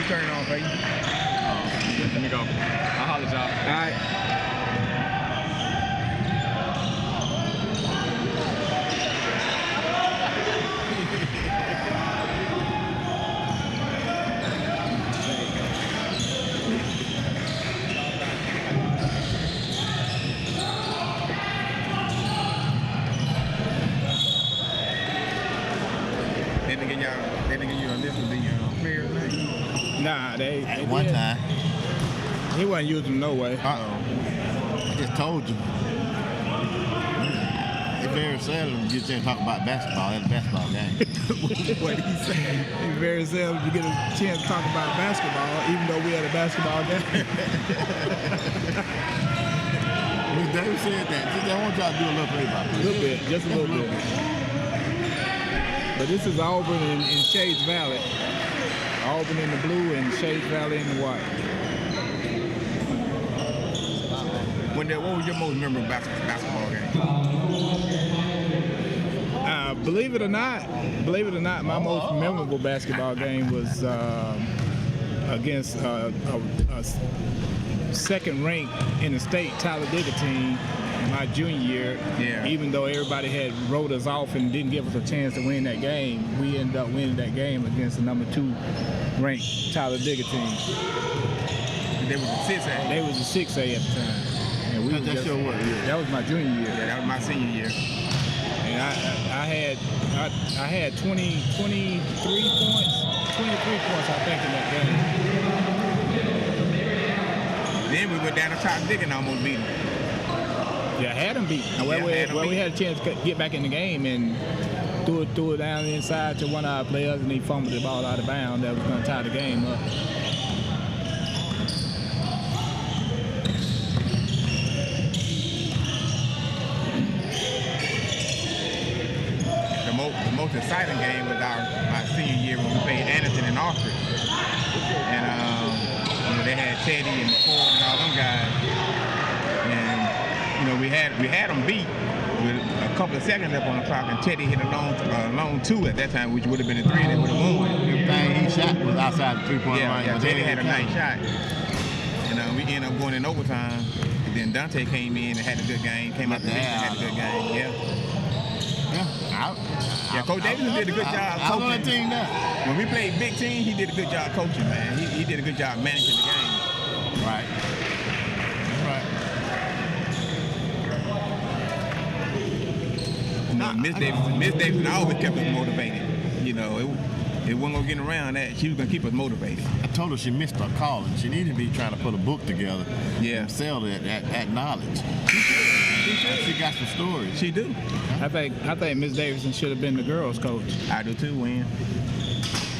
turn it on for you. Let me go. I'll holler at y'all. All right. They didn't give you a list of the players' names? Nah, they One did. time. He wasn't using them no way. I just told you. It's very seldom you get there and talk about basketball at a basketball game. What he said. It's very seldom you get a chance to talk about basketball, even though we had a basketball game. Miss Davis said that. She said, I want y'all to do a little play by play. A little bit, just a little bit. But this is Auburn in Shades Valley. Auburn in the blue and Shades Valley in the white. What was your most memorable basketball game? Believe it or not, my most memorable basketball game was against a second ranked in the state Talladega team my junior year. Yeah. Even though everybody had wrote us off and didn't give us a chance to win that game, we ended up winning that game against the number 2 ranked Talladega team. They was a 6A. They was a 6A at the time. And we That's your what year? That was my junior year. Yeah, that was my senior year. And I had 23 points, I think, in that game. Then we went down to Talladega and almost beat them. Yeah, had them beat. We had a chance to get back in the game and threw it down the inside to one of our players, and he fumbled the ball out of bounds. That was going to tie the game up. The most exciting game was my senior year when we played Anderson and Oxford. And they had Teddy and Ford and all them guys. And we had them beat with a couple of seconds left on the clock, and Teddy hit a long 2 at that time, which would have been a 3 that would have won. Everything he shot was outside the 3-point line. Yeah, Teddy had a nice shot. And we ended up going in overtime. And then Dante came in and had a good game. Came out the bench and had a good game. Yeah. Coach Davidson did a good job coaching. On that team now. When we played big team, he did a good job coaching, man. He did a good job managing the game. Right. Miss Davidson always kept us motivated. It wasn't gonna get around that. She was gonna keep us motivated. I told her she missed her calling. She needed to be trying to put a book together. Yeah. And sell that knowledge. She got some stories. She do. I think Miss Davidson should have been the girls' coach. I do too, Wayne.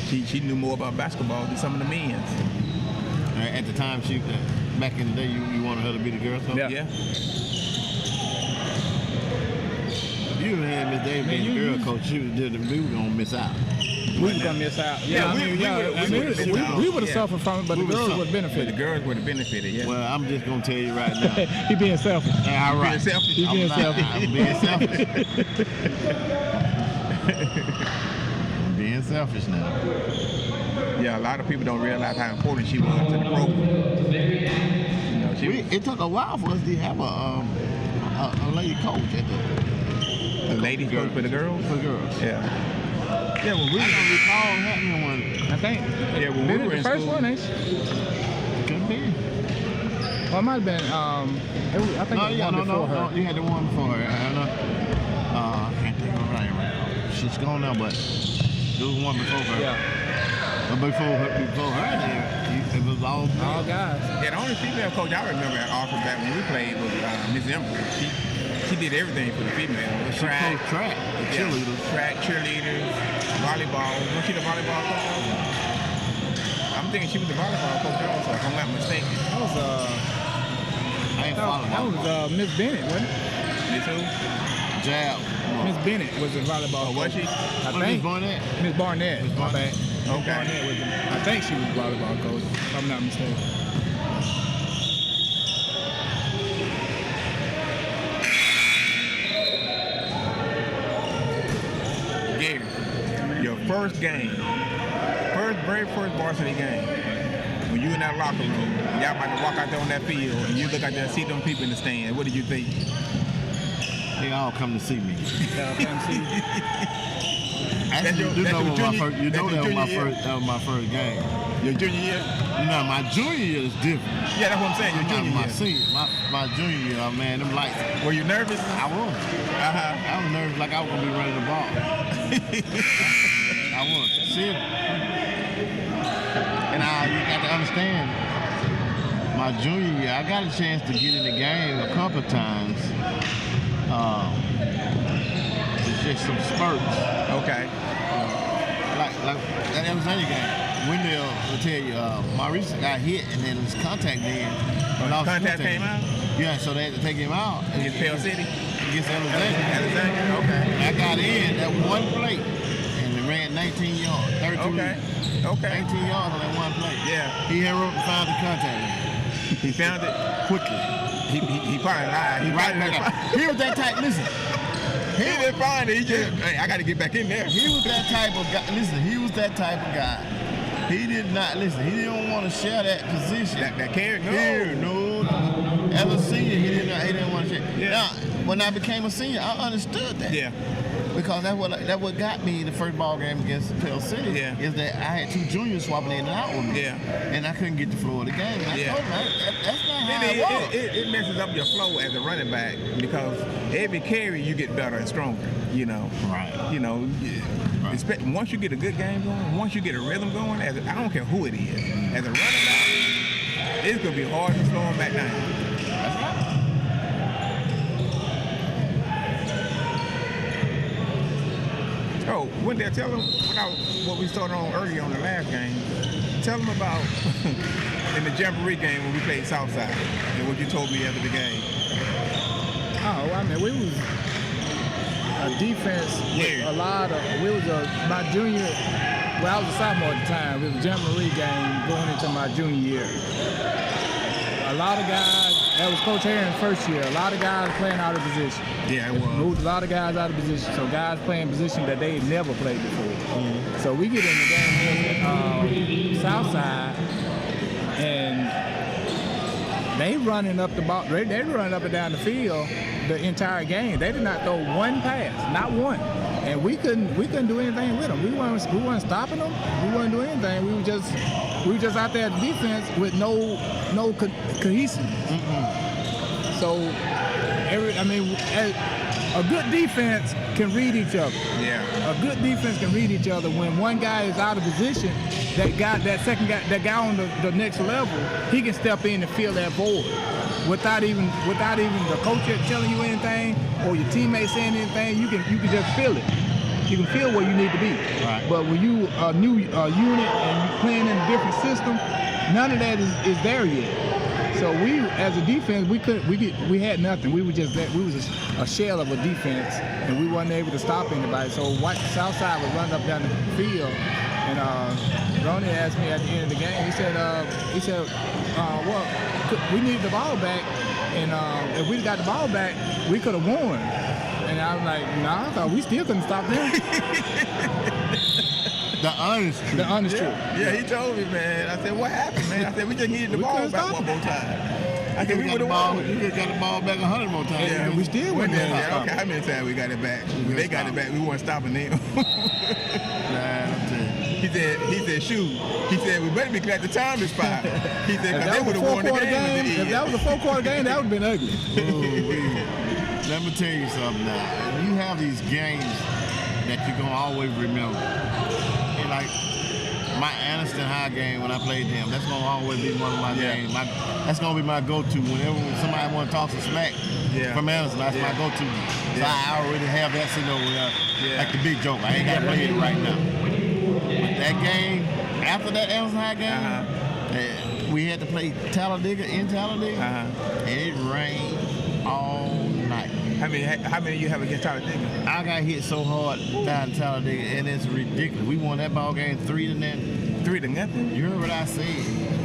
She knew more about basketball than some of the men's. At the time, back in the day, you wanted her to be the girls' coach? Yeah. You had Miss Davis being the girl coach. We were gonna miss out. We were gonna miss out. We would have suffered from it, but the girls would have benefited. The girls would have benefited, yeah. Well, I'm just gonna tell you right now. He being selfish. All right. Being selfish. He being selfish. I'm being selfish. I'm being selfish now. Yeah, a lot of people don't realize how important she was to the program. It took a while for us to have a lady coach at the ladies coach for the girls? For girls. Yeah. Yeah, when we I don't recall happening one. I think. Yeah, when we were in the first school. one, ain't Could be. Well, it might have been. I think it was one before her. No, you had the one before her. I can't think of her right now. She's gone now, but there was one before her. Yeah. But before her, it was all guys. Yeah, the only female coach I remember at Auburn back when we played was Miss Ember. She did everything for the female. Track, cheerleaders. Track, cheerleaders, volleyball. Was she the volleyball coach also? I'm thinking she was the volleyball coach also, if I'm not mistaken. That was Miss Bennett, wasn't it? Miss who? Jab. Miss Bennett was the volleyball coach. Was she? I think. Miss Barnett. My bad. Okay. Barnett was I think she was the volleyball coach, if I'm not mistaken. Gary, your first game very first varsity game, when you in that locker room, y'all about to walk out there on that field, and you look out there and see them people in the stand, what did you think? They all come to see me. Actually, That's you your know junior- that was my year? first. That was my first game. Your junior year? No, my junior year is different. Yeah, that's what I'm saying. Your junior my year. senior, my junior year, man, them lights. Were you nervous? I was. Uh-huh. I was nervous like I was gonna be running the ball. I was. See. And you got to understand, my junior year, I got a chance to get in the game a couple of times. It's just some spurts. Okay. Like that Arizona game. Wendell will tell you, Maurice got hit and then his contact then. Contact came out? Yeah, so they had to take him out. Against Pale City? Against Alexander. Alexander, okay. I got in that one play and it ran 19 yards, 32 Okay. yards. Okay. 19 yards on that one play. Yeah. He had up and found the contact He found it quickly. He probably lied. He Right probably back up. He was that type, listen. He didn't find it. He just, hey, I got to get back in there. He was that type of guy. Listen, he was that type of guy. He did not, listen, he didn't want to share that position. That carry? No. Here, no. As a senior, he didn't want to share. Yeah. Now, when I became a senior, I understood that. Yeah. Because that what got me the first ball game against Pell City. Yeah. Is that I had two juniors swapping in and out with me. Yeah. And I couldn't get the flow of the game. And I Yeah. told him, that's not how it works. It messes up your flow as a running back because every carry you get better and stronger, you know. Right. You know, Right. once you get a good game going, once you get a rhythm going, I don't care who it is, as a running back, it's going to be hard to slow him back down. That's right. Oh, Wendell, tell them what we started on earlier on the last game. Tell them about in the Jamboree game when we played Southside and what you told me after the game. Oh, I mean, we was a defense with a lot of, my junior, well, I was a sophomore at the time. It was a Jamboree game going into my junior year. A lot of guys, that was Coach Herron's first year, a lot of guys playing out of position. Yeah, it was. Moved a lot of guys out of position, so guys playing position that they had never played before. So we get in the game with Southside, and they running up the ball. They running up and down the field the entire game. They did not throw one pass, not one, and we couldn't do anything with them. We weren't stopping them. We weren't doing anything. We were just out there at defense with no cohesiveness. So. A good defense can read each other. Yeah. A good defense can read each other. When one guy is out of position, that guy on the next level, he can step in and fill that void without even the coach telling you anything or your teammates saying anything. You can just feel it. You can feel where you need to be. Right. But when you a new unit and you playing in a different system, none of that is there yet. So we, as a defense, we had nothing. We was a shell of a defense, and we wasn't able to stop anybody. So Southside was running up down the field, and Ronnie asked me at the end of the game. He said, well, we need the ball back, and if we got the ball back, we could have won. And I was like, nah, I thought we still couldn't stop them. The honest truth. The honest truth. Yeah, he told me, man. I said, what happened, man? I said, we just needed the ball back one more time. I said, we would have won. You could got the ball back 100 more times. Yeah, we still wouldn't have Yeah, stopped okay, how many times we got it back? When they got it back, we weren't stopping them. Man, I'm telling you. He said, shoot. He said, we better be glad the time expired. He said, If because they would have won the game. if that was a 4-quarter game, that would have been ugly. Let me tell you something now. You have these games that you're going to always remember. And like my Anderson High game when I played them, that's going to always be one of my games. That's going to be my go-to. Whenever somebody want to talk some smack from Anderson, that's my go-to. So I already have that sitting over there, like the big joke. I ain't got to play it right now. But that game, after that Anderson High game, we had to play Talladega in Talladega, and it rained all night. How many you have against Talladega? I got hit so hard down in Talladega, and it's ridiculous. We won that ball game 3-0. 3-0? You heard what I said?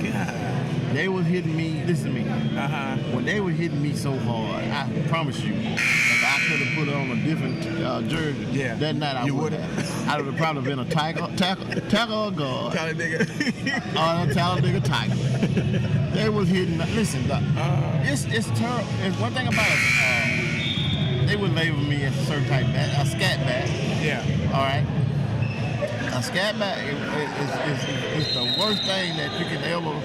God. They was hitting me. Listen to me. When they were hitting me so hard, I promise you, if I could have put on a different jersey, that night I would have. I would have probably been a tackle or guard. Tell a nigga. Or a talented nigga tiger. They was hitting. Listen, it's terrible. It's one thing about it. They would label me as a certain type bat, a scat bat. Yeah. All right. A scat bat is the worst thing that you can ever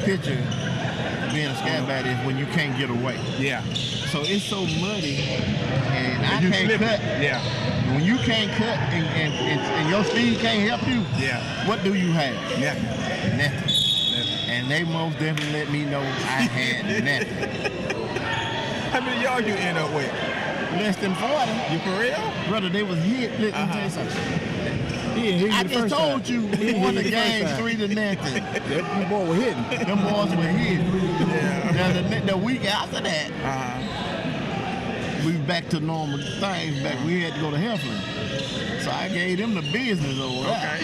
picture being a scat bat is when you can't get away. Yeah. So it's so muddy, and I can't cut. Yeah. When you can't cut and your speed can't help you, what do you have? Nothing. And they most definitely let me know I had nothing. How many yards you end up with? Less than 40. You for real? Brother, they was hit. Let me tell you something. I just told you we won the game 3-0. Them boys were hitting. Them boys were hitting. Yeah. Now, the week after that, we back to normal things. We had to go to Heflin. So I gave them the business over there.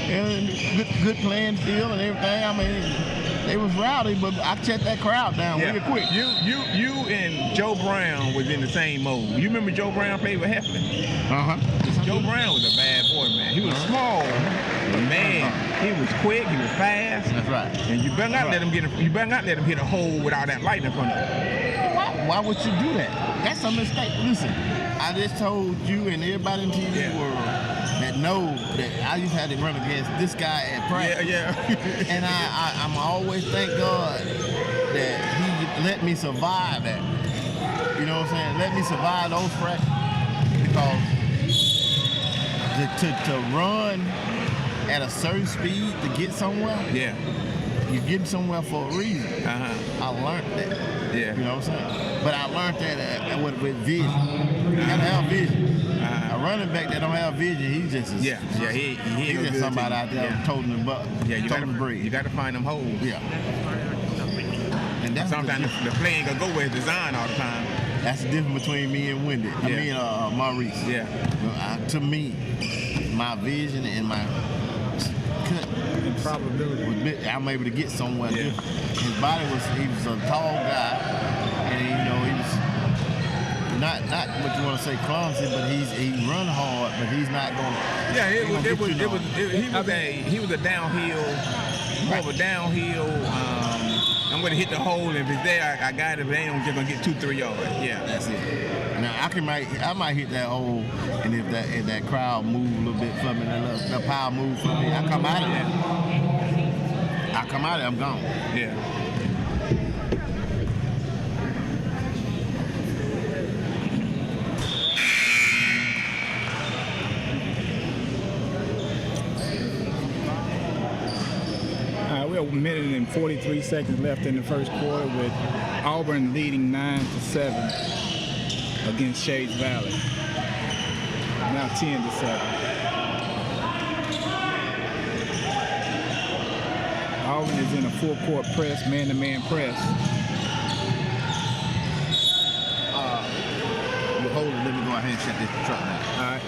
And good playing field and everything. I mean, they was rowdy, but I checked that crowd down really quick. You and Joe Brown was in the same mode. You remember Joe Brown played with Heflin? Joe Brown was a bad boy, man. He was small, but man, he was quick, he was fast. That's right. And you better not let him hit a hole without that light in front of him. Why would you do that? That's a mistake. Listen, I just told you and everybody in the TV world that know that I used to have to run against this guy at practice. And I'm always thank God that he let me survive that. You know what I'm saying? Let me survive those practices because to run at a certain speed to get somewhere, you're getting somewhere for a reason. I learned that. You know what I'm saying? But I learned that with vision. You gotta have vision. A running back that don't have vision, he's just he he's just somebody out there toting the buck. You gotta find them holes. And that's sometimes the play ain't gonna go where it's designed all the time. That's the difference between me and Wendy. I mean Maurice. To me, my vision and my cut probability, I'm able to get somewhere. His body he was a tall guy, and he was not what you want to say clumsy, but he run hard, but he's not going. He was a downhill, more of a downhill. I'm going to hit the hole, and if it's there, I got it, but they ain't just going to get 2-3 yards. That's it. Now, I might hit that hole, and if that crowd move a little bit for me, that power move for me, I come out of there. I'm gone. We have 1 minute and 43 seconds left in the first quarter with Auburn leading 9-7 against Shades Valley. Now 10-7. Auburn is in a full-court press, man-to-man press. Hold it. Let me go ahead and shut this truck down. All right.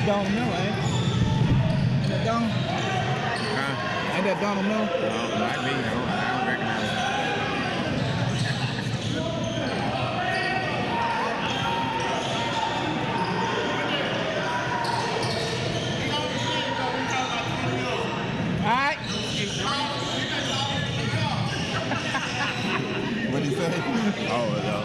Donald Miller, ain't that Donald? Ain't that Donald Miller? No, not me. I don't recognize it. All right. What'd he say? Oh, no.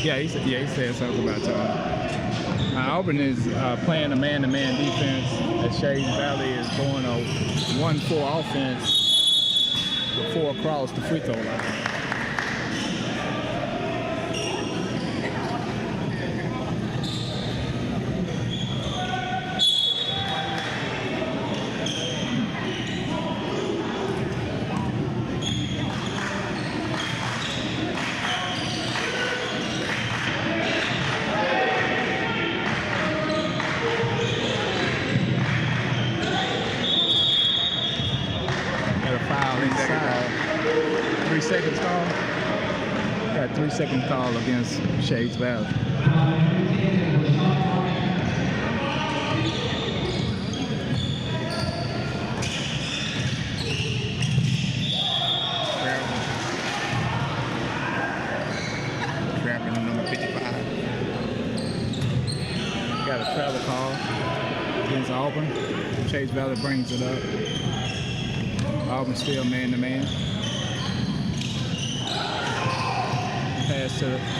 Yeah, he said something about Tony. Auburn is playing a man-to-man defense as Shades Valley is going a 1-4 offense with 4 across the free throw line. Got 3 seconds call against Shades Valley. Traveling number 55. Got a travel call against Auburn. Shades Valley brings it up. Auburn still man-to-man.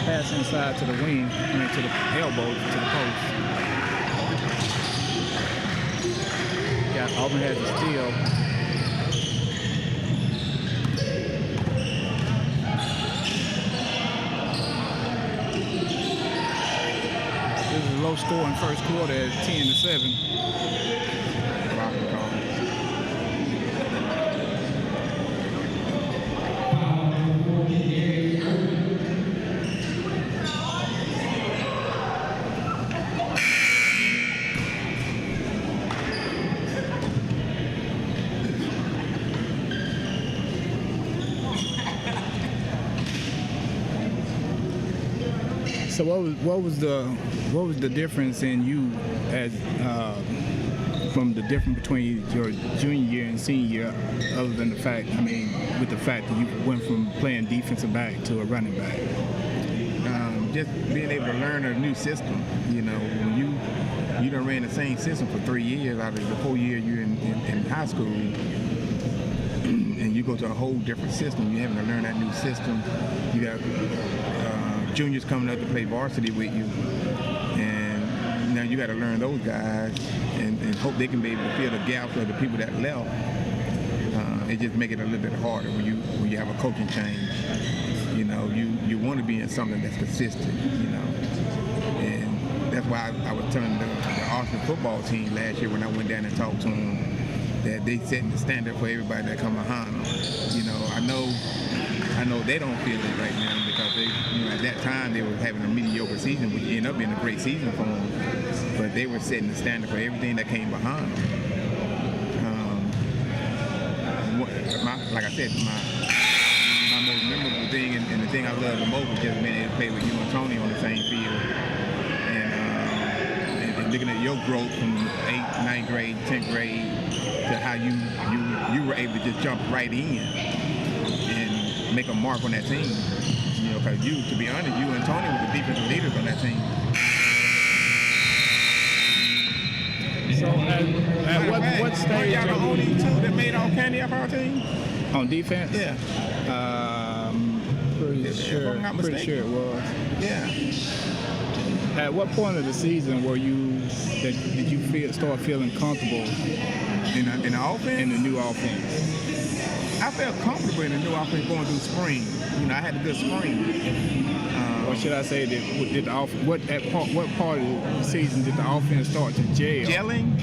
Pass inside to the wing, I mean to the elbow, to the post. Got Auburn has a steal. This is a low scoring first quarter at 10-7. So what was the difference in you as from the difference between your junior year and senior year, other than the fact, I mean, with the fact that you went from playing defensive back to a running back? Just being able to learn a new system. You know, when you done ran the same system for 3 years out of the 4 year you're in high school, and you go to a whole different system. You're having to learn that new system. You got juniors coming up to play varsity with you, and now you got to learn those guys and hope they can be able to fill the gaps of the people that left. It just make it a little bit harder when you have a coaching change. You know, you want to be in something that's consistent. You know, and that's why I was telling the Austin football team last year when I went down and talked to them that they setting the standard for everybody that come behind them. You know, I know they don't feel it right now because they, you know, at that time they were having a mediocre season, which ended up being a great season for them. But they were setting the standard for everything that came behind them. Like I said, my most memorable thing and the thing I love the most was just being able to play with you and Tony on the same field, and looking at your growth from 8th, 9th grade, 10th grade to how you were able to just jump right in and make a mark on that team. You know, because to be honest, you and Tony were the defensive leaders on that team. So at what stage? Were y'all the only two that made all candy off our team? On defense? Yeah. Pretty sure it was. Yeah. At what point of the season did you start feeling comfortable in the offense? In the new offense? I felt comfortable in the new offense going through spring. You know, I had a good spring. Or should I say what part of the season did the offense start to gel? Gelling.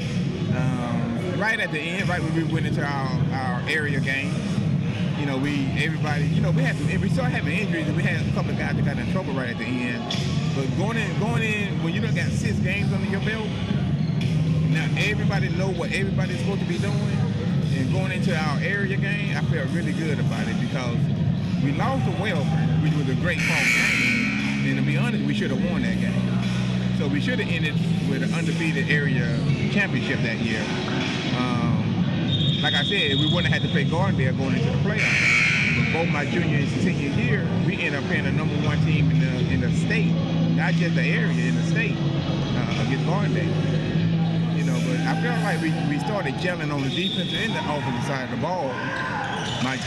Right at the end, right when we went into our area game. You know, we started having injuries, and we had a couple of guys that got in trouble right at the end. But going in when you done got 6 games under your belt, now everybody know what everybody's supposed to be doing. And going into our area game, I felt really good about it because we lost to Welburn, which was a great home game. And to be honest, we should have won that game. So we should have ended with an undefeated area championship that year. Like I said, we wouldn't have had to play Gardendale going into the playoffs. But both my junior and senior year, we ended up playing the #1 team in the state, not just the area, in the state, against Gardendale. You know, but I felt like we started gelling on the defensive and the offensive side of the ball. My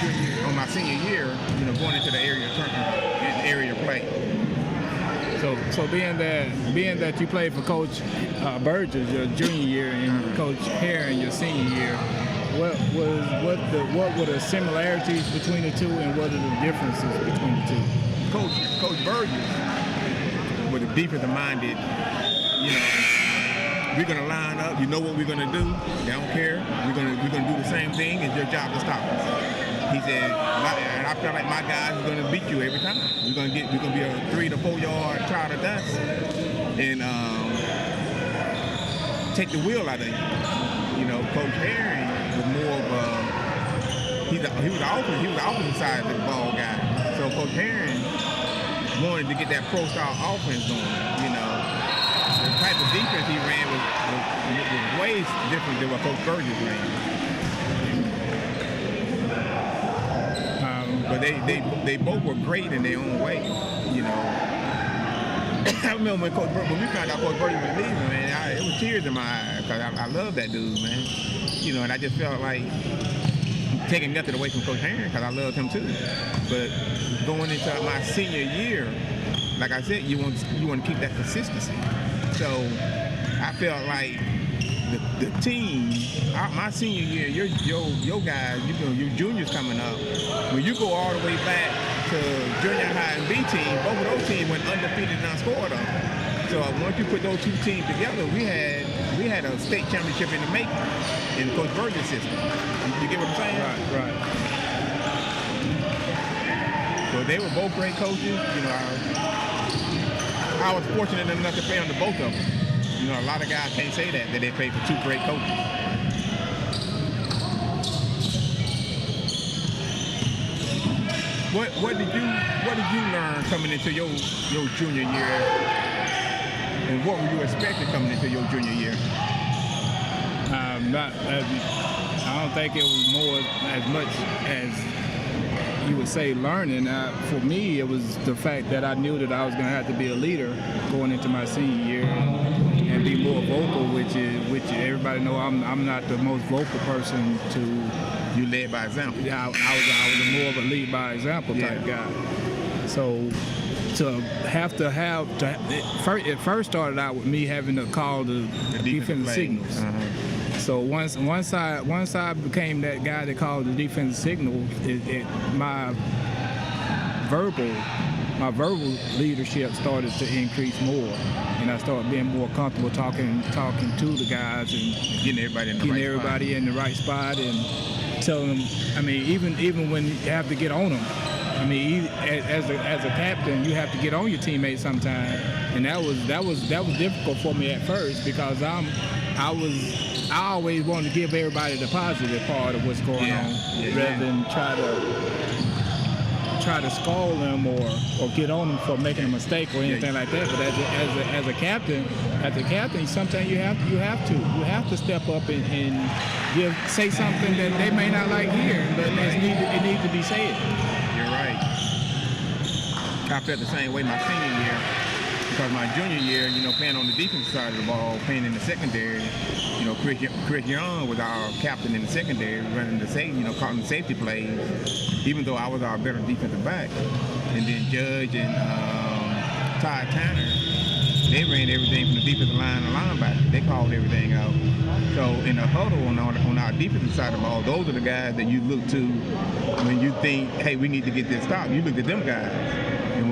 senior year, you know, going into the area play. So being that you played for Coach Burgess your junior year and Coach Herron your senior year, what were the similarities between the two and what are the differences between the two? Coach Burgess was a defensive minded, you know, we're gonna line up, you know what we're gonna do, they don't care, we're gonna do the same thing, it's your job to stop us. He said, and I feel like my guys are gonna beat you every time. We're gonna be a 3 to 4 yard cloud of dust and take the wheel out of you. You know, Coach Herring was more of he was the offensive side of the ball guy. So Coach Herring, wanted to get that pro-style offense going. You know, the type of defense he ran was way different than what Coach Burgess ran. But they both were great in their own way. You know, I remember when we found out Coach Burgess was leaving, man, it was tears in my eyes because I love that dude, man. You know, and I just felt like taking nothing away from Coach Herring because I loved him too. But going into my senior year, like I said, you want to keep that consistency. So I felt like the team, my senior year, your guys, your juniors coming up, when you go all the way back to junior high and B team, both of those teams went undefeated and unscored on. So once you put those two teams together, we had a state championship in the making in Coach Burgess' system. You get what I'm saying? Right. So they were both great coaches. You know, I was fortunate enough to play under both of them. You know, a lot of guys can't say that they played for two great coaches. What did you learn coming into your junior year, and what were you expecting coming into your junior year? I don't think it was as much as you would say learning. For me, it was the fact that I knew that I was going to have to be a leader going into my senior year and be more vocal, which everybody know I'm not the most vocal person to. You led by example. Yeah, I was more of a lead by example type guy. So it first started out with me having to call the defensive signals. Uh-huh. So once I became that guy that called the defensive signals, my verbal leadership started to increase more, and I started being more comfortable talking to the guys and getting everybody in the right spot and telling them. I mean, even when you have to get on them. I mean, as a captain, you have to get on your teammates sometimes, and that was difficult for me at first because I always wanted to give everybody the positive part of what's going on, rather than try to scold them or get on them for making a mistake or anything like that. But as a captain, sometimes you have to step up and say something that they may not like hearing, but it needs to be said. You're right. I felt the same way my senior year, because my junior year, you know, playing on the defensive side of the ball, playing in the secondary, you know, Chris Young was our captain in the secondary, running the safety, you know, calling the safety plays, even though I was our better defensive back. And then Judge and Todd Tanner, they ran everything from the defensive line and linebacker. They called everything out. So in the huddle on our defensive side of the ball, those are the guys that you look to when you think, hey, we need to get this stopped. You look at them guys. And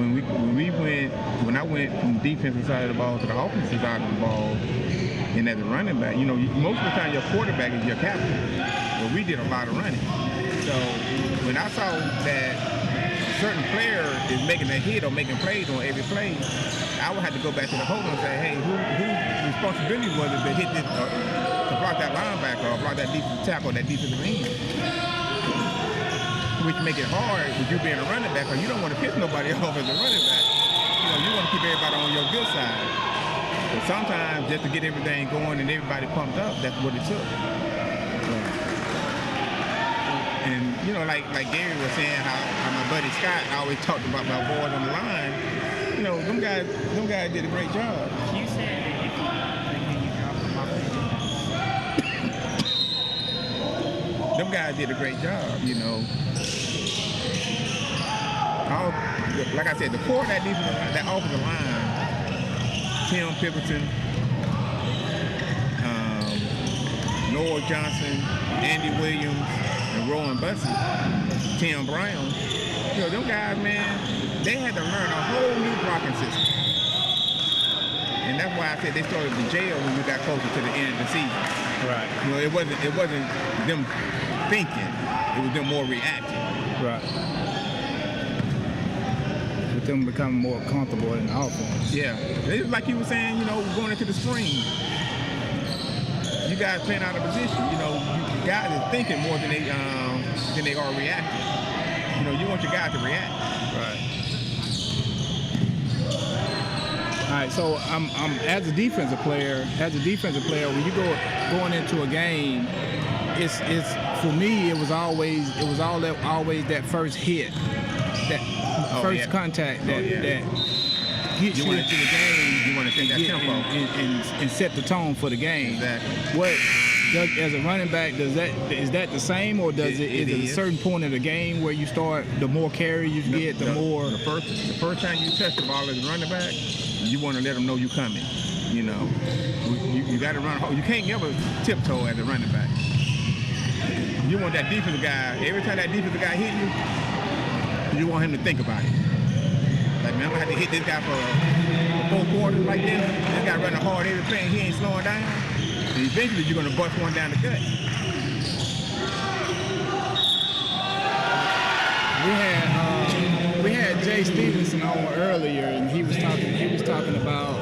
when I went from the defensive side of the ball to the offensive side of the ball, and as a running back, you know, most of the time your quarterback is your captain. But we did a lot of running. So when I saw that a certain player is making a hit or making plays on every play, I would have to go back to the huddle and say, hey, whose responsibility was it to hit this, to block that linebacker or block that defensive tackle or that defensive end? Which make it hard with you being a running back, because you don't want to piss nobody off as a running back. You know, you want to keep everybody on your good side. But sometimes just to get everything going and everybody pumped up, that's what it took. And you know, like Gary was saying, how my buddy Scott always talked about my boys on the line. You know, them guys did a great job. You said that if you drop them off. Them guys did a great job, you know. Like I said, the core of that offensive line, Tim Pipperton, Noah Johnson, Andy Williams, and Rowan Bussey, Tim Brown, you know, them guys, man, they had to learn a whole new blocking system. And that's why I said they started to jail when we got closer to the end of the season. Right. You know, it wasn't them thinking, it was them more reacting. Right. With them becoming more comfortable in the offense. Yeah. It's like you were saying, you know, going into the spring. You guys playing out of position. You know, you guys are thinking more than they are reacting. You know, you want your guys to react. Right. right, so I'm as a defensive player, when you going into a game, it's for me it was always that first hit, that first contact that gets you into the game. You want to take that tempo and set the tone for the game. Exactly. As a running back, is that the same, or is it a certain point of the game where you start, the more carry you get, the more? The first time you touch the ball as a running back, you want to let them know you coming. You know, you got to run. You can't never tiptoe as a running back. You want that defensive guy. Every time that defensive guy hit you, you want him to think about it. Like, man, I'm gonna have to hit this guy for 4 quarters like this. This guy running hard everything. He ain't slowing down. And eventually, you're gonna bust one down the gut. We had Jay Stevenson on earlier, and he was talking about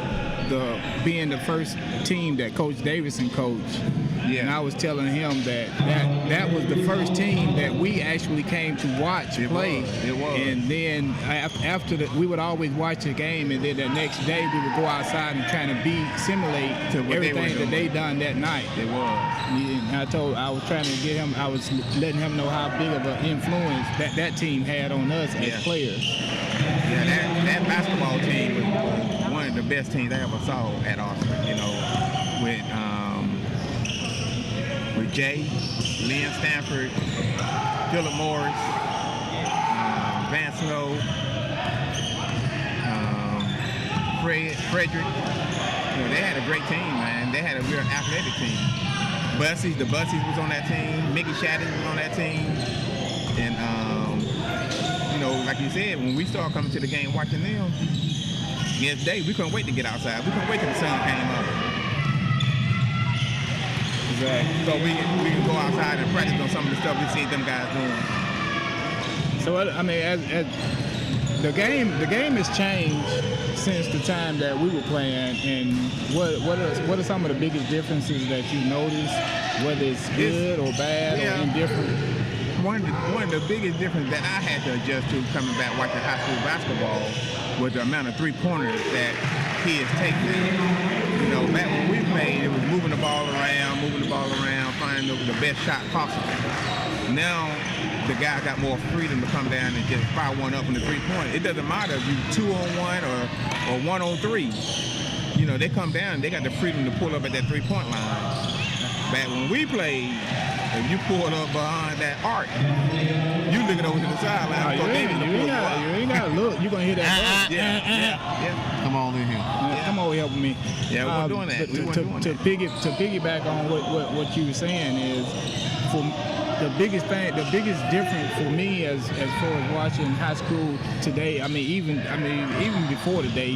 being the first team that Coach Davidson coached. Yeah. And I was telling him that was the first team that we actually came to watch play. It was. And then after we would always watch the game, and then the next day we would go outside and try to simulate everything that they done that night. It was. And I was trying to get him. I was letting him know how big of an influence that team had on us as players. Yeah, that basketball team was one of the best teams I ever saw at Auburn. You know, with Jay, Lynn Stanford, Philip Morris, Van Snow, Frederick. You know, they had a great team, man. They had a real athletic team. The Bussies was on that team. Mickey Shadden was on that team. And, you know, like you said, when we started coming to the game watching them, against day, we couldn't wait to get outside. We couldn't wait till the sun came up. Exactly. So we can go outside and practice on some of the stuff we see them guys doing. So I mean, as the game has changed since the time that we were playing, and what are some of the biggest differences that you noticed, whether it's good or bad or indifferent? One of the biggest differences that I had to adjust to coming back watching high school basketball was the amount of three-pointers that kids take now. You know, back when we played, it was moving the ball around, finding the best shot possible. Now, the guys got more freedom to come down and just fire one up from the three-point. It doesn't matter if you 2-on-1 or 1-on-3. You know, they come down, they got the freedom to pull up at that three-point line. Back when we played, if you pulled up behind that arc, you looking over to the sideline. You ain't got to look. You're going to hear that. Yeah. Come on in here. Come over here with me. Yeah, we're doing that. To piggyback on what you were saying is, for the biggest difference for me as far as watching high school today. I mean, even before today,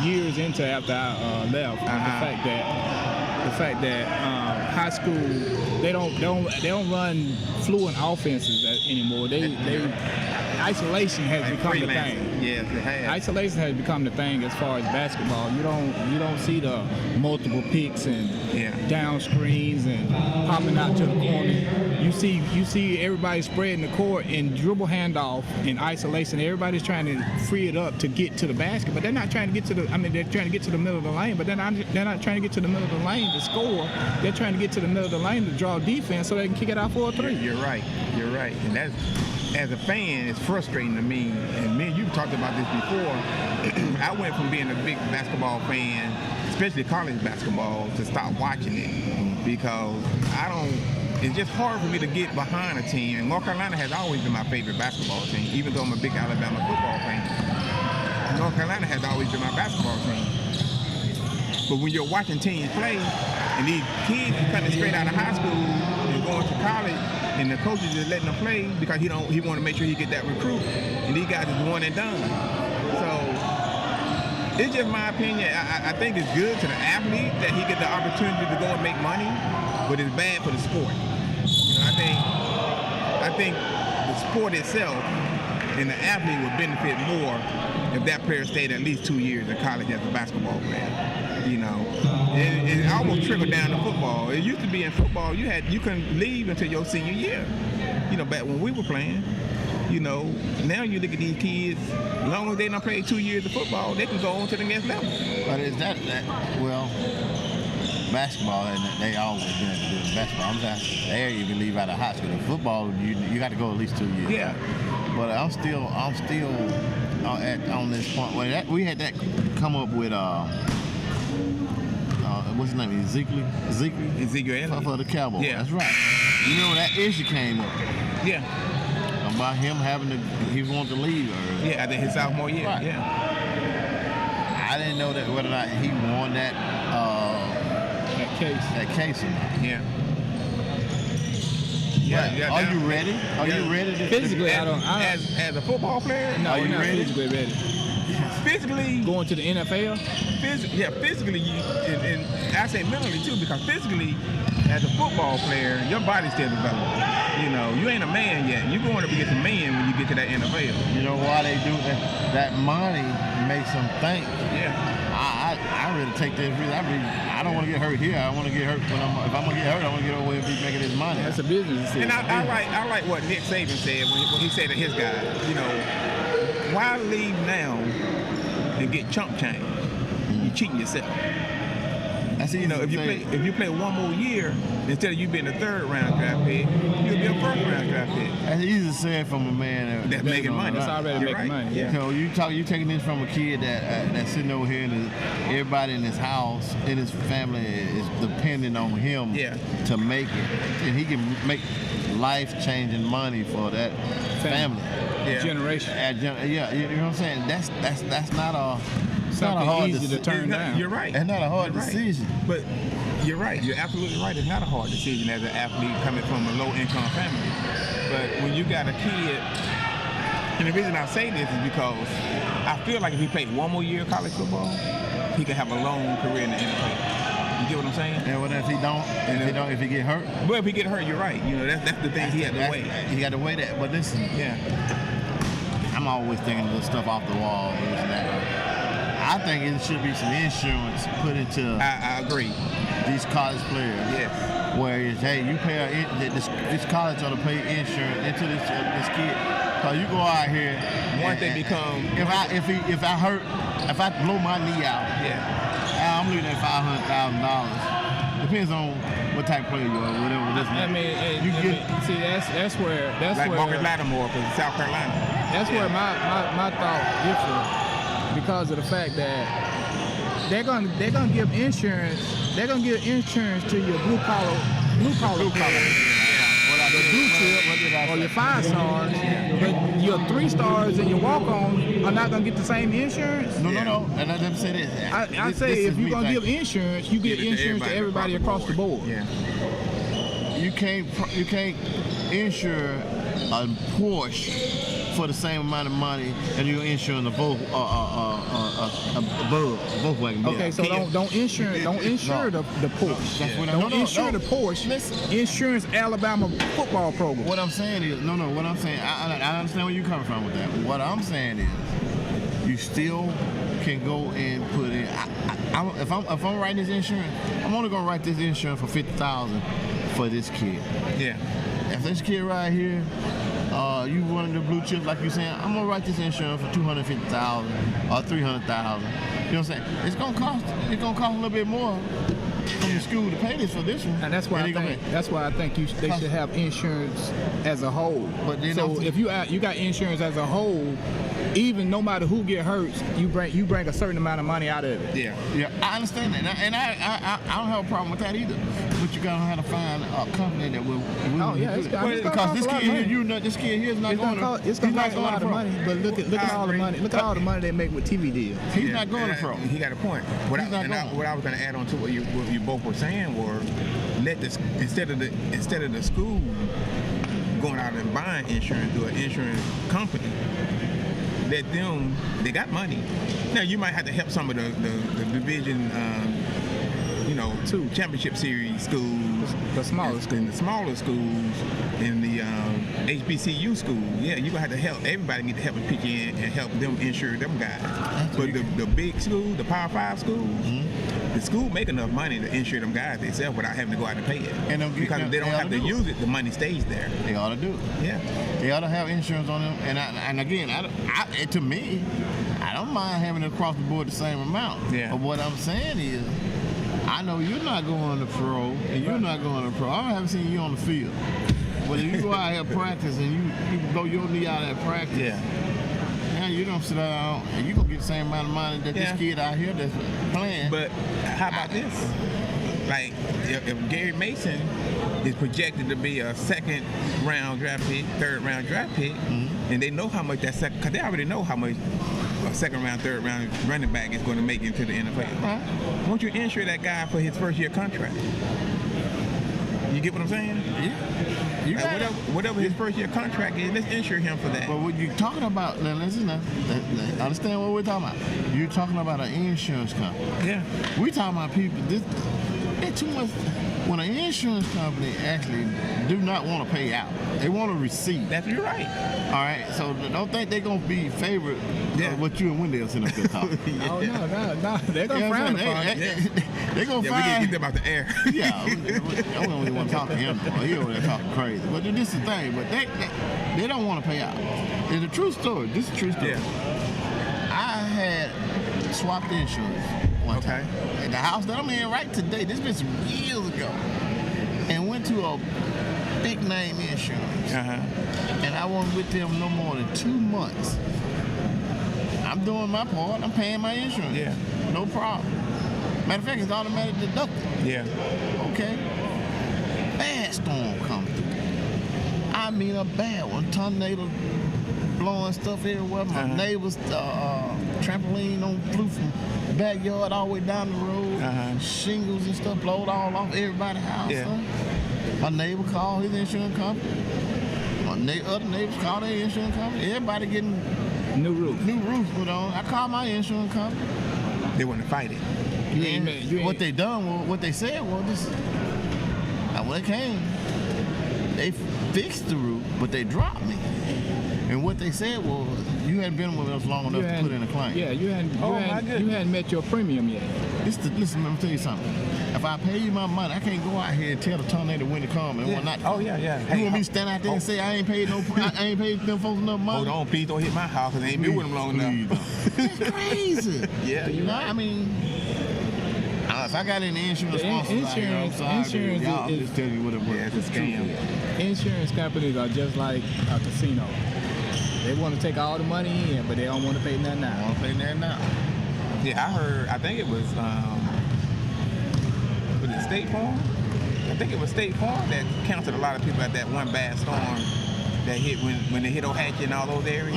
years into after I left, the fact that high school they don't run fluent offenses anymore. Isolation has become the thing. Yes, it has. Isolation has become the thing as far as basketball. You don't see the multiple picks and down screens and popping out to the corner. You see everybody spreading the court and dribble handoff in isolation. Everybody's trying to free it up to get to the basket, but they're not trying to get to the. I mean, they're trying to get to the middle of the lane, but they're not trying to get to the middle of the lane to score. They're trying to get to the middle of the lane to draw defense so they can kick it out for a three. You're right, and that's. As a fan, it's frustrating to me, and me and you talked about this before. I went from being a big basketball fan, especially college basketball, to stop watching it because it's just hard for me to get behind a team. And North Carolina has always been my favorite basketball team, even though I'm a big Alabama football fan. North Carolina has always been my basketball team. But when you're watching teams play, and these kids coming straight out of high school and going to college, and the coaches is letting them play because he want to make sure he get that recruit, and these guys is one and done. So it's just my opinion. I think it's good to the athlete that he get the opportunity to go and make money, but it's bad for the sport. You know, I think the sport itself and the athlete would benefit more if that player stayed at least 2 years in college as a basketball player. You know, it almost trickled down to football. It used to be in football, you couldn't leave until your senior year. You know, back when we were playing. You know, now you look at these kids, as long as they don't play 2 years of football, they can go on to the next level. But is that well, basketball, and they always been able to do it. Basketball, I'm just there you can leave out of high school. In football, you got to go at least 2 years. Yeah. But I'm still on this point. Well, we had that come up with what's his name? Ezekiel for the Cowboys. Yeah. That's right. You know that issue came up Yeah. about him he wanted to leave. Yeah, I think his sophomore year. Right. Yeah. I didn't know that whether or not he won that case or not. Yeah. But are you ready? Are you ready to Physically, as a football player? No, Are you're you not ready? physically ready. Physically, Going to the NFL? physically, and I say mentally too, because physically, as a football player, your body's still developing. You know, you ain't a man yet. You're going up against a man when you get to that NFL. You know why they do that? That money makes them think. Yeah. I really take that risk. I don't want to get hurt here. I want to get hurt if I'm gonna get hurt, I want to get over here and be making this money. That's a business decision. And I like what Nick Saban said when he said to his guys, you know, why leave now and get chump change? You cheating yourself. That's You know, if you play one more year, instead of you being a 3rd round draft pick, you'll be a 1st round draft pick. That's easy to say it from a man That's making money. That's already You're making right. money. Yeah. You know, you taking this from a kid that's sitting over here, and everybody in his house, in his family, is depending on him Yeah. to make it, and he can make life-changing money for that family. Yeah. Generation. Yeah, you know what I'm saying? That's not a Something hard easy to turn down. You're right. That's not a hard You're right. decision. But you're right. You're absolutely right. It's not a hard decision as an athlete coming from a low-income family. But when you got a kid, and the reason I say this is because I feel like if he played one more year of college football, he could have a long career in the NFL. You get what I'm saying? And what if he don't? If he get hurt? Well, if he get hurt, you're right. You know, that's the thing he had to weigh. He got to weigh that. But listen, Yeah. I'm always thinking of the stuff off the wall. This and that. I think it should be some insurance put into I agree. these college players. Yes. Where it's, hey, you pay this college ought to pay insurance into this kid. Cause you go out here. Once they become. If I blow my knee out, Yeah. I'm looking at $500,000. Depends on what type of player you are, whatever. I mean, see, that's where Like Marcus Lattimore from South Carolina. That's where my thought differs, because of the fact that they're gonna give insurance. They're gonna give insurance to your blue collar players. The blue chip or your 5 stars, but your 3 stars and your walk-ons are not gonna get the same insurance. No. And I never say this. I say if you're gonna give insurance, you give insurance to everybody across the board. Yeah. You can't insure a Porsche for the same amount of money and you're insuring a Volkswagen. Okay, so don't insure the Porsche. That's what Don't insure the Porsche. Listen. Insurance Alabama football program. What I'm saying is, what I'm saying, I understand where you're coming from with that. What I'm saying is, you still can go and put in. If I'm writing this insurance, I'm only gonna write this insurance for $50,000 for this kid. Yeah. If this kid right here, you one of the blue chips, like you saying, I'm gonna write this insurance for $250,000 or $300,000. You know what I'm saying? It's gonna cost a little bit more from the school to pay this for this one. And that's why I think they should have insurance as a whole. But then so if you got insurance as a whole, even no matter who get hurt, you bring a certain amount of money out of it. Yeah. I understand that, and I don't have a problem with that either. But you gotta have to find a company that will. It's gonna Because cost this a lot kid of here, money. this kid here is not It's going gonna to. cost a lot of money, but look at all the money. Look at all the money they make with TV deals. He's not going to pro. He got a point. What I was going to add on to what you both were saying were, instead of the school going out and buying insurance through an insurance company, let them. They got money. Now you might have to help some of the division. 2 championship series schools, The smaller in the smaller schools, in the HBCU schools. Yeah, you're gonna have to help. Everybody need to help and pitch in and help them insure them guys. But the big schools, the Power 5 schools, the school make enough money to insure them guys themselves without having to go out and pay it. And because if they don't have to use it, the money stays there. They ought to do it. Yeah. They ought to have insurance on them. And again, to me, I don't mind having it across the board the same amount. Yeah. But what I'm saying is, I know you're not going to pro, and you're not going to pro. I haven't seen you on the field. But if you go out here practice and you blow your knee out at practice, now you don't sit down and you gonna get the same amount of money that this kid out here that's playing. But how about this? Like if Gary Mason is projected to be a second round draft pick, third round draft pick, and they know how much that second, because they already know how much a second round, third round running back is going to make into the NFL. Won't you insure that guy for his first year contract? You get what I'm saying? Yeah. You like whatever his first year contract is, let's insure him for that. But what you're talking about, now listen, understand what we're talking about. You're talking about an insurance company. Yeah. We talking about people. It's too much. When an insurance company actually do not want to pay out, they want a receipt. That's you're right. All right, so don't think they're gonna be favorite what you and Wendell sitting up there talking. Oh no, they're gonna frown upon it. They're gonna we can get them out the air. Yeah, I don't even want to talk to him. He over there talking crazy. But this is the thing. But they don't want to pay out. It's a true story. This is a true story. Yeah. I had swapped insurance one time. At the house that I'm in right today. This been some years ago. And went to a big name insurance. And I wasn't with them no more than 2 months. I'm doing my part. I'm paying my insurance. Yeah. No problem. Matter of fact, it's automatic deducted. Yeah. Okay. Bad storm come through. I mean a bad one. Tornado blowing stuff everywhere. My neighbor's trampoline flew from the backyard all the way down the road. Shingles and stuff blowed all off everybody's house. My neighbor called his insurance company. Other neighbors called their insurance company. Everybody getting new roofs put on. I called my insurance company. They want to fight it. What they done was, what they said was this. When they came, they fixed the roof, but they dropped me. And what they said was, you hadn't been with us long enough to put in a claim. Yeah, you hadn't met your premium yet. Listen, let me tell you something. If I pay you my money, I can't go out here and tell the tornado when to come and when not. Oh yeah. You want me to stand out there and say I ain't paid them folks enough money? Hold on, please don't hit my house, because I ain't been with them long enough. That's crazy. Yeah, you know. I mean, if I got any insurance insurance is just tell you what it was. Yeah, it's a scam. Insurance companies are just like a casino. They want to take all the money in, but they don't want to pay nothing out. Yeah, I heard. I think it was it State Farm? I think it was State Farm that counted a lot of people at that one bad storm that hit when they hit Ohatchee and all those areas.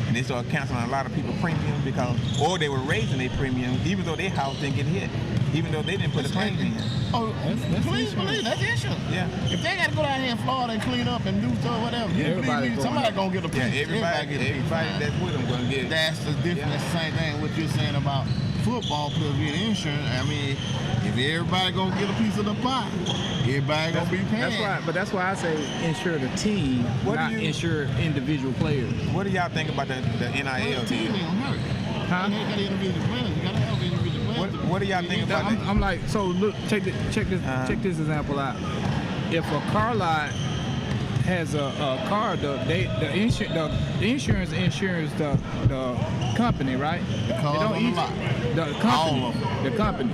And they started canceling a lot of people's premiums or they were raising their premiums even though their house didn't get hit, even though they didn't put a claim in. Oh, please believe that's insurance. Yeah. If they got to go down here in Florida and clean up and do stuff, whatever, somebody gonna get a piece. Everybody that's with them gonna get it. That's the difference. That's the same thing what you're saying about football players getting insurance. I mean, if everybody gonna get a piece of the pie, everybody gonna be paying. That's why I say insure the team, not insure individual players. What do y'all think about the NIL deal? You gotta have individual players. What do y'all think about that? I'm like, so look, check this example out. If a car lot has a car, the insurance insures the company, right? The car on the lot. The company. All of them. The company.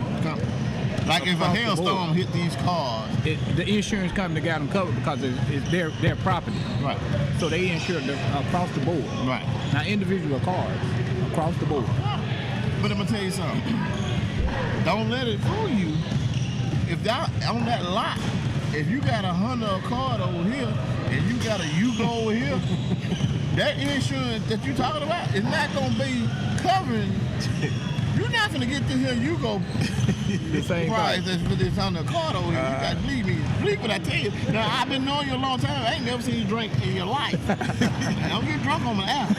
Like if a hailstorm hit these cars, the insurance company got them covered because it's their property. Right. So they insure across the board. Right. Not individual cars, across the board. But I'm gonna tell you something. Don't let it fool you. If y'all on that lot, if you got a Honda Accord over here and you got a Yugo over here, that insurance that you're talking about is not gonna be covering. You're not gonna get this here Yugo the same price as for this Honda Accord over here. You gotta believe me. Believe what I tell you. Now I've been knowing you a long time. I ain't never seen you drink in your life. Don't get drunk on the app.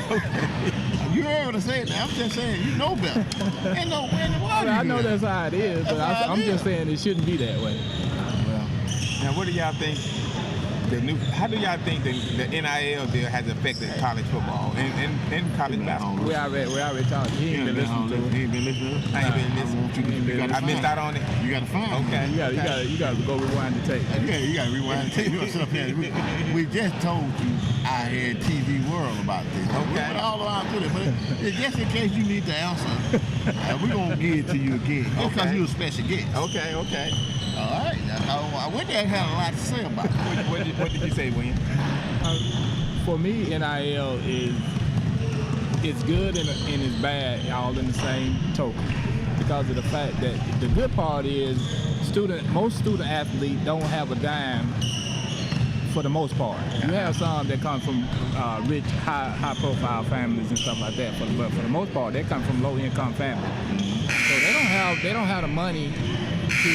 You heard what I said. Now I'm just saying you know better. Ain't no way in the world. I know that's how it is, but I'm just saying it shouldn't be that way. Well, now what do y'all think How do y'all think the NIL deal has affected college football and college basketball? We already talked. He ain't been listening to it. He ain't been listening. I ain't been listening. I missed out on it. You got to find it. Okay. You got to go rewind the tape. Yeah, you got to rewind the tape. You gonna sit up here. We just told you I had TV World about this. Okay. We went all around to it, but just in case you need the answer, we're gonna give it to you again. Just because you're a special guest. Okay. All right. I went there and had a lot to say about it. What did you say, William? For me, NIL it's good and it's bad, all in the same token, because of the fact that the good part is most student athletes don't have a dime for the most part. You have some that come from rich, high-profile families and stuff like that, but for the most part, they come from low-income families. So they don't have the money to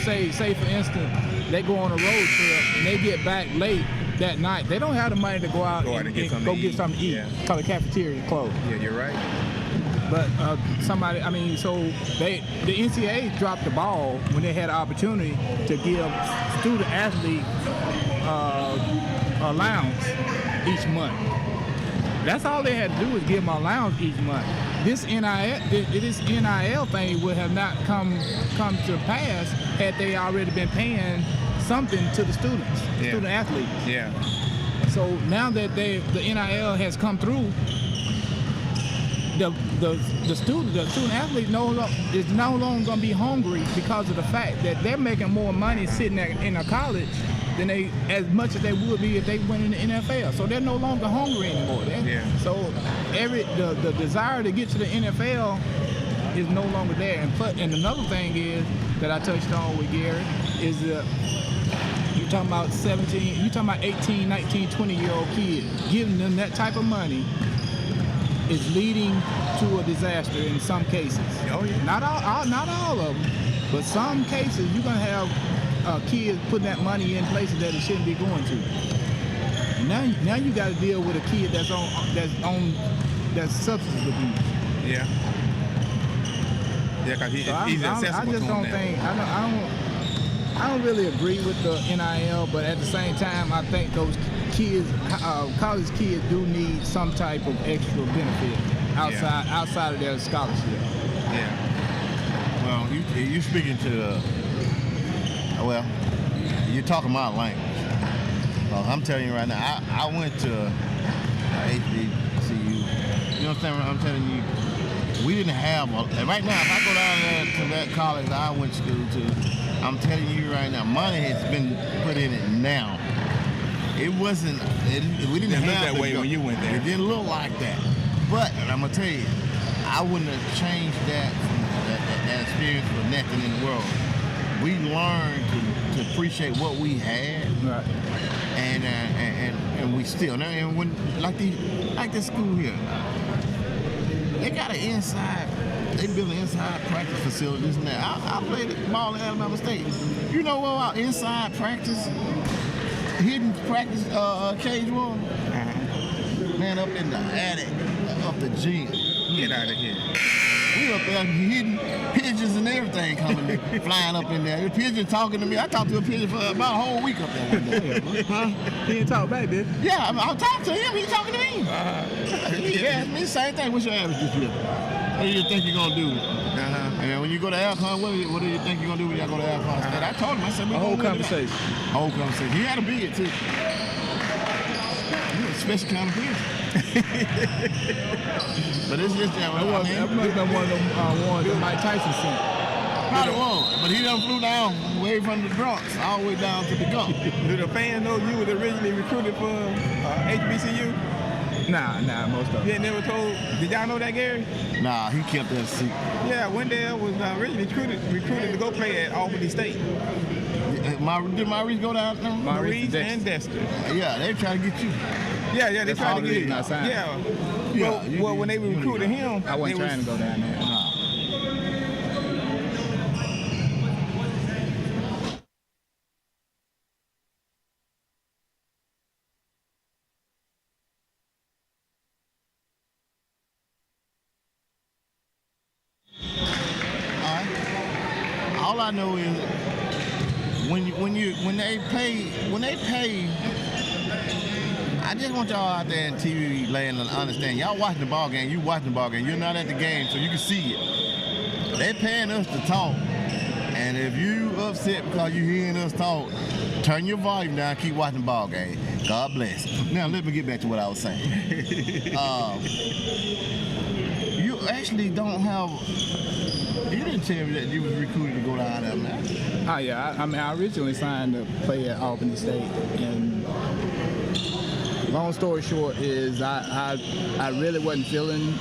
say for instance, they go on a road trip and they get back late that night. They don't have the money to go out and get something to eat. Yeah. Because the cafeteria closed. Yeah, you're right. But the NCAA dropped the ball when they had the opportunity to give student athletes allowance each month. That's all they had to do was give them allowance each month. This NIL thing would have not come to pass had they already been paying something to the students, student athletes. Yeah. So now that the NIL has come through, the student athlete is no longer going to be hungry because of the fact that they're making more money sitting in a college than as much as they would be if they went in the NFL. So they're no longer hungry anymore. So the desire to get to the NFL is no longer there. And another thing is that I touched on with Gary is you're talking about 18, 19, 20-year-old kids. Giving them that type of money is leading to a disaster in some cases. Oh yeah. Not all of them, but some cases you're gonna have kids putting that money in places that it shouldn't be going to. Now you got to deal with a kid that's substance abuse. Yeah. Yeah, because he's accessible. I just don't think I don't really agree with the NIL, but at the same time, I think those kids, college kids, do need some type of extra benefit outside of their scholarship. Yeah. Well, you speaking to you're talking my language. I'm telling you right now, I went to HBCU. You know what I'm telling you? We didn't have right now. If I go down there to that college I went to school to, I'm telling you right now, money has been put in it now. It wasn't. We didn't have that way when you went there. It didn't look like that. But I'm gonna tell you, I wouldn't have changed that experience for nothing in the world. We learned to appreciate what we had, Right. and we still. And when like this school here, they got an inside. They build an inside practice facilities and that. I played ball at Alabama State. You know what our inside practice, hidden practice cage was? Man, up in the attic of the gym. Get out of here. We up there hidden pigeons and everything coming flying up in there. The pigeon talking to me. I talked to a pigeon for about a whole week up there one day. Huh? He didn't talk back, did he? Yeah, I talked to him. He talking to me. He asked me the same thing. What's your average this year? What do you think you're gonna do? And when you go to Alcon, what do you think you're gonna do when y'all go to Alcon? And I told him. I said, A whole conversation. Whole conversation. He had a bid too. He was a special kind of pigeon. But it's just that. That must have been one of them ones that Mike Tyson sent. Probably was, but he done flew down way from the Bronx all the way down to the Gulf. Do the fans know you was originally recruited for HBCU? Nah, most of You them. ain't never told. Did y'all know that, Gary? Nah, he kept that secret. Yeah, Wendell was originally recruited to go play at Auburn State. Did Maurice go down there? Maurice and Dexter. Yeah, they try to get you. Yeah, they tried to get not signed. Well, when they recruited him, I wasn't trying to go down there. All I know is when they pay. I just want y'all out there in TV land to understand. Y'all watching the ball game. You watching the ball game. You're not at the game, so you can see it. They're paying us to talk, and if you upset because you hearing us talk, turn your volume down. Keep watching the ball game. God bless. Now let me get back to what I was saying. You actually don't have. You didn't tell me that you was recruited to go down there, man. Oh yeah, I mean I originally signed to play at Auburn State, and long story short is I really wasn't feeling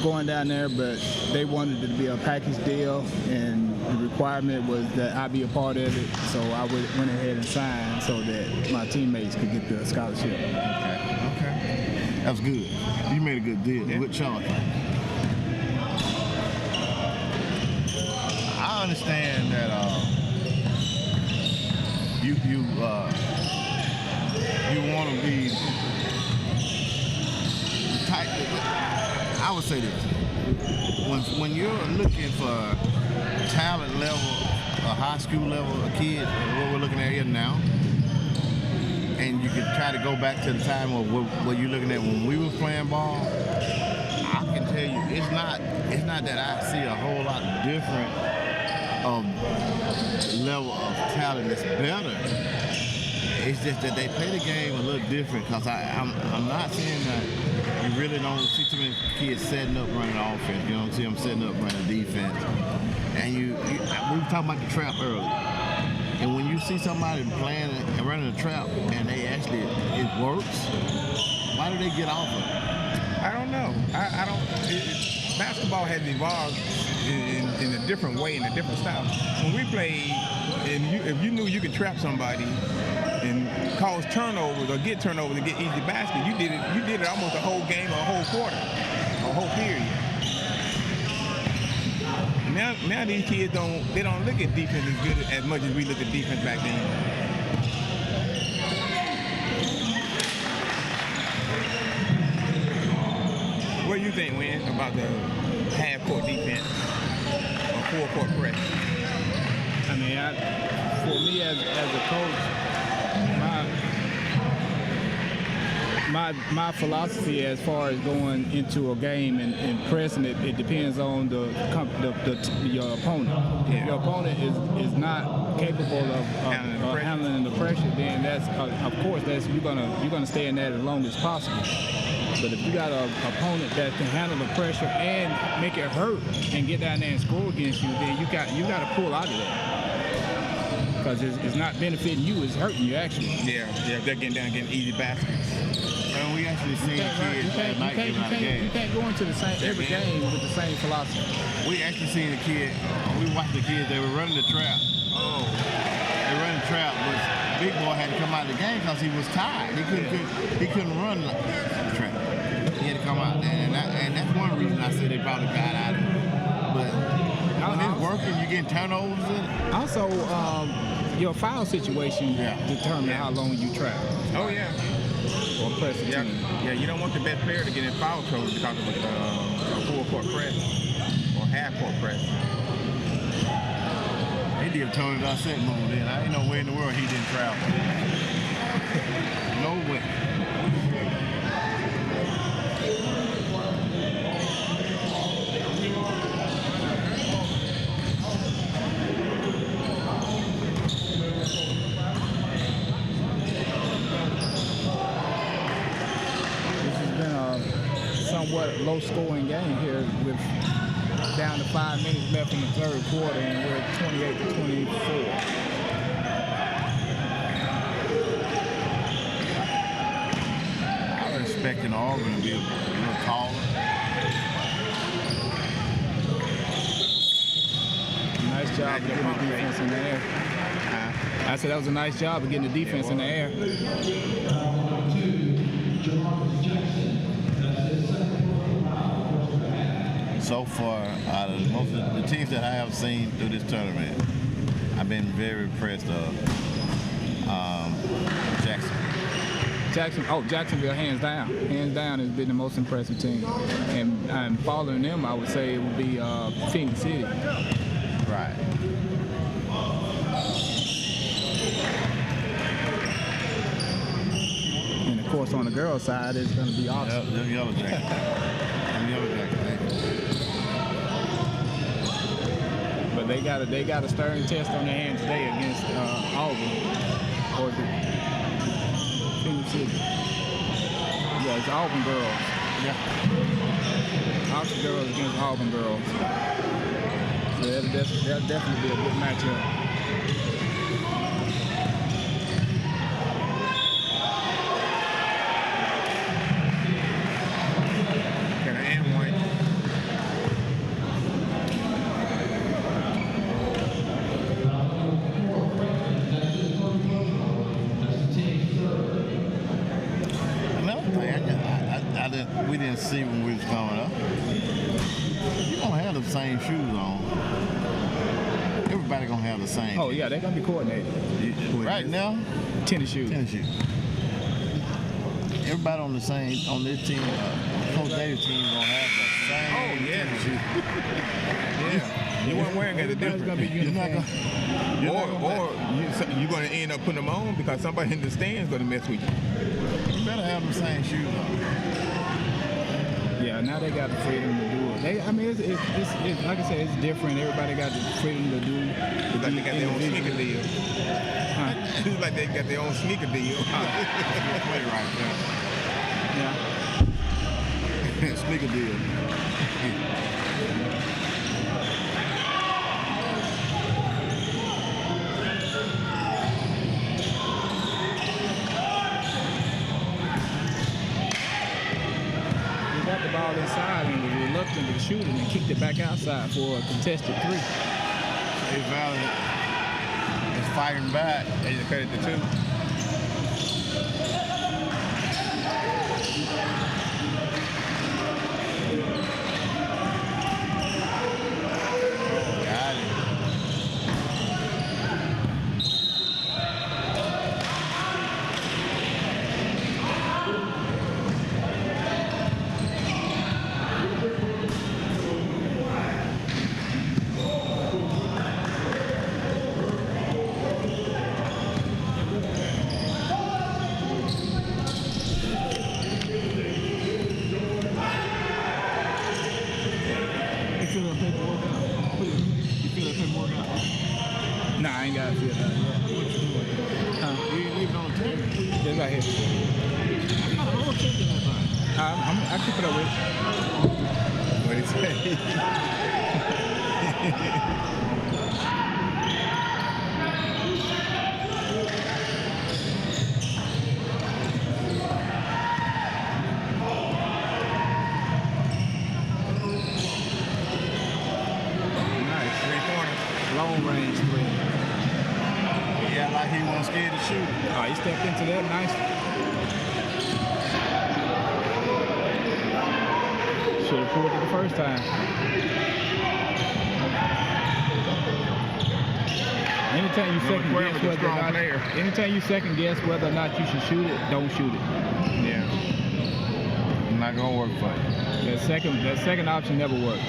going down there, but they wanted it to be a package deal, and the requirement was that I be a part of it, so I went ahead and signed so that my teammates could get the scholarship. Okay. That was good. You made a good deal. Yeah. Good choice. I understand that you want to be tight. I would say this: when you're looking for talent level, a high school level, a kid, what we're looking at here now, and you can try to go back to the time of what you're looking at when we were playing ball. I can tell you, it's not that I see a whole lot different level of talent that's better. It's just that they play the game a little different, because I'm not saying that you really don't see too many kids setting up running offense. You don't see them setting up running defense. And we were talking about the trap earlier. And when you see somebody playing and running a trap and it works, why do they get off of it? I don't know. I don't. Basketball has evolved in a different way, in a different style. When we played, if you knew you could trap somebody and cause turnovers or get turnovers and get easy baskets, you did it almost a whole game or a whole quarter, a whole period. Now these kids don't look at defense as good as much as we looked at defense back then. What do you think, Wynn, about the half-court defense or full-court press? I mean, for me as a coach, my philosophy as far as going into a game and pressing it depends on your opponent. Yeah. If your opponent is not capable of handling the pressure, then of course you're gonna stay in that as long as possible. But if you got an opponent that can handle the pressure and make it hurt and get down there and score against you, then you got to pull out of that, because it's not benefiting you, it's hurting you actually. Yeah, they're getting down, getting easy baskets. And we actually seen kids that night getting out of games. You can't go into every game with the same philosophy. We actually seen the kid. We watched the kids. They were running the trap. They were running the trap, but Big Boy had to come out of the game because he was tired. He couldn't run the trap. He had to come out, and that's one reason I said they probably got out of it. But when it's working, you getting turnovers in it. Also, your foul situation determines how long you trap. Oh yeah. Or press the team. Yeah, you don't want the best player to get in foul trouble because of a full-court press or half-court press. They did Tony Dossett move then. I ain't know where in the world he didn't travel. No way. Somewhat low-scoring game here with down to 5 minutes left in the third quarter, and we're 28-24. I was expecting Auburn to be a little taller. Nice job of getting the defense in the air. I said that was a nice job of getting the defense in the air. So far, out of most of the teams that I have seen through this tournament, I've been very impressed of Jacksonville, hands down. Hands down has been the most impressive team. And following them, I would say it would be Phoenix City. Right. course, on the girls' side, it's going to be Oxford. Yep, them Yellow Jackets. Them Yellow Jackets. But they got a stern test on their hands today against Auburn. Or is it Tennessee? Yeah, it's Auburn girls. Yeah. Oxford girls against Auburn girls. So that'll definitely be a good matchup. We didn't see when we was coming up. You don't have the same shoes on. Everybody gonna have the same. Oh yeah, they're gonna be coordinated. Right now, tennis shoes. Tennis shoes. Everybody on this team, Coach David's team gonna have the same. Oh yeah. tennis shoes. Yeah. You weren't wearing it. Everybody's gonna be uniform. Or you're gonna end up putting them on because somebody in the stands gonna mess with you. You better have the same shoes on. Yeah, now they got the freedom to do it. It's like I said, it's different. Everybody got the freedom to do. It's like they got their own sneaker deal. Huh? It's like they got their own sneaker deal. Play right Yeah. there. Sneaker deal. Got the ball inside and was reluctant to shoot it and kicked it back outside for a contested 3. Hey, Valley is fighting back. They just cut it to 2. Got it. Nah, I ain't got to feel that. Huh? You ain't leave it on the table. Just right here. I keep it up with it. What did he say? Nice. 3-pointer. Long range 3. Yeah, like he wasn't scared to shoot. Oh, he stepped into that nicely. Should have pulled it the first time. Anytime you second guess McCormick's a whether or strong not, player. anytime you second guess whether or not you should shoot it, don't shoot it. Yeah. Not gonna work for you. That second option never works.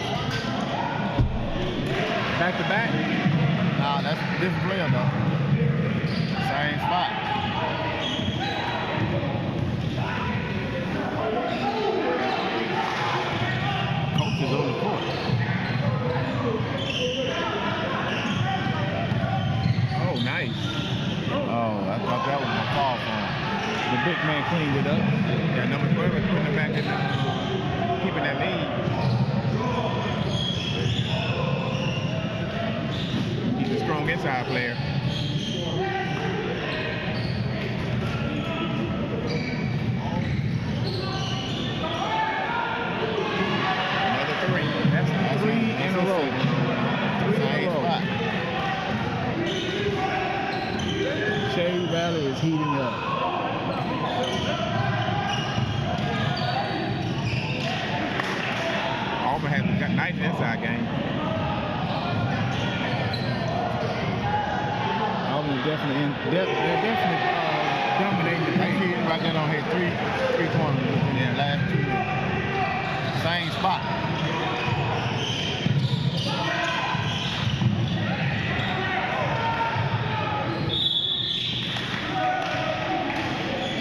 Back to back. Nah, that's a different player though. Same spot. Coach is on the court. Oh, nice. Oh, I thought that was a fall for him. The big man cleaned it up. Yeah, number 12 is putting it back in, keeping that lead. He's a strong inside player. Another 3. That's 3 in a row. 3 in Same a row. spot. Cherry Valley is heating up. Auburn has got nice inside game. Auburn is definitely dominating the That paint. kid right there don't hit three corners within the last 2 minutes. Same spot.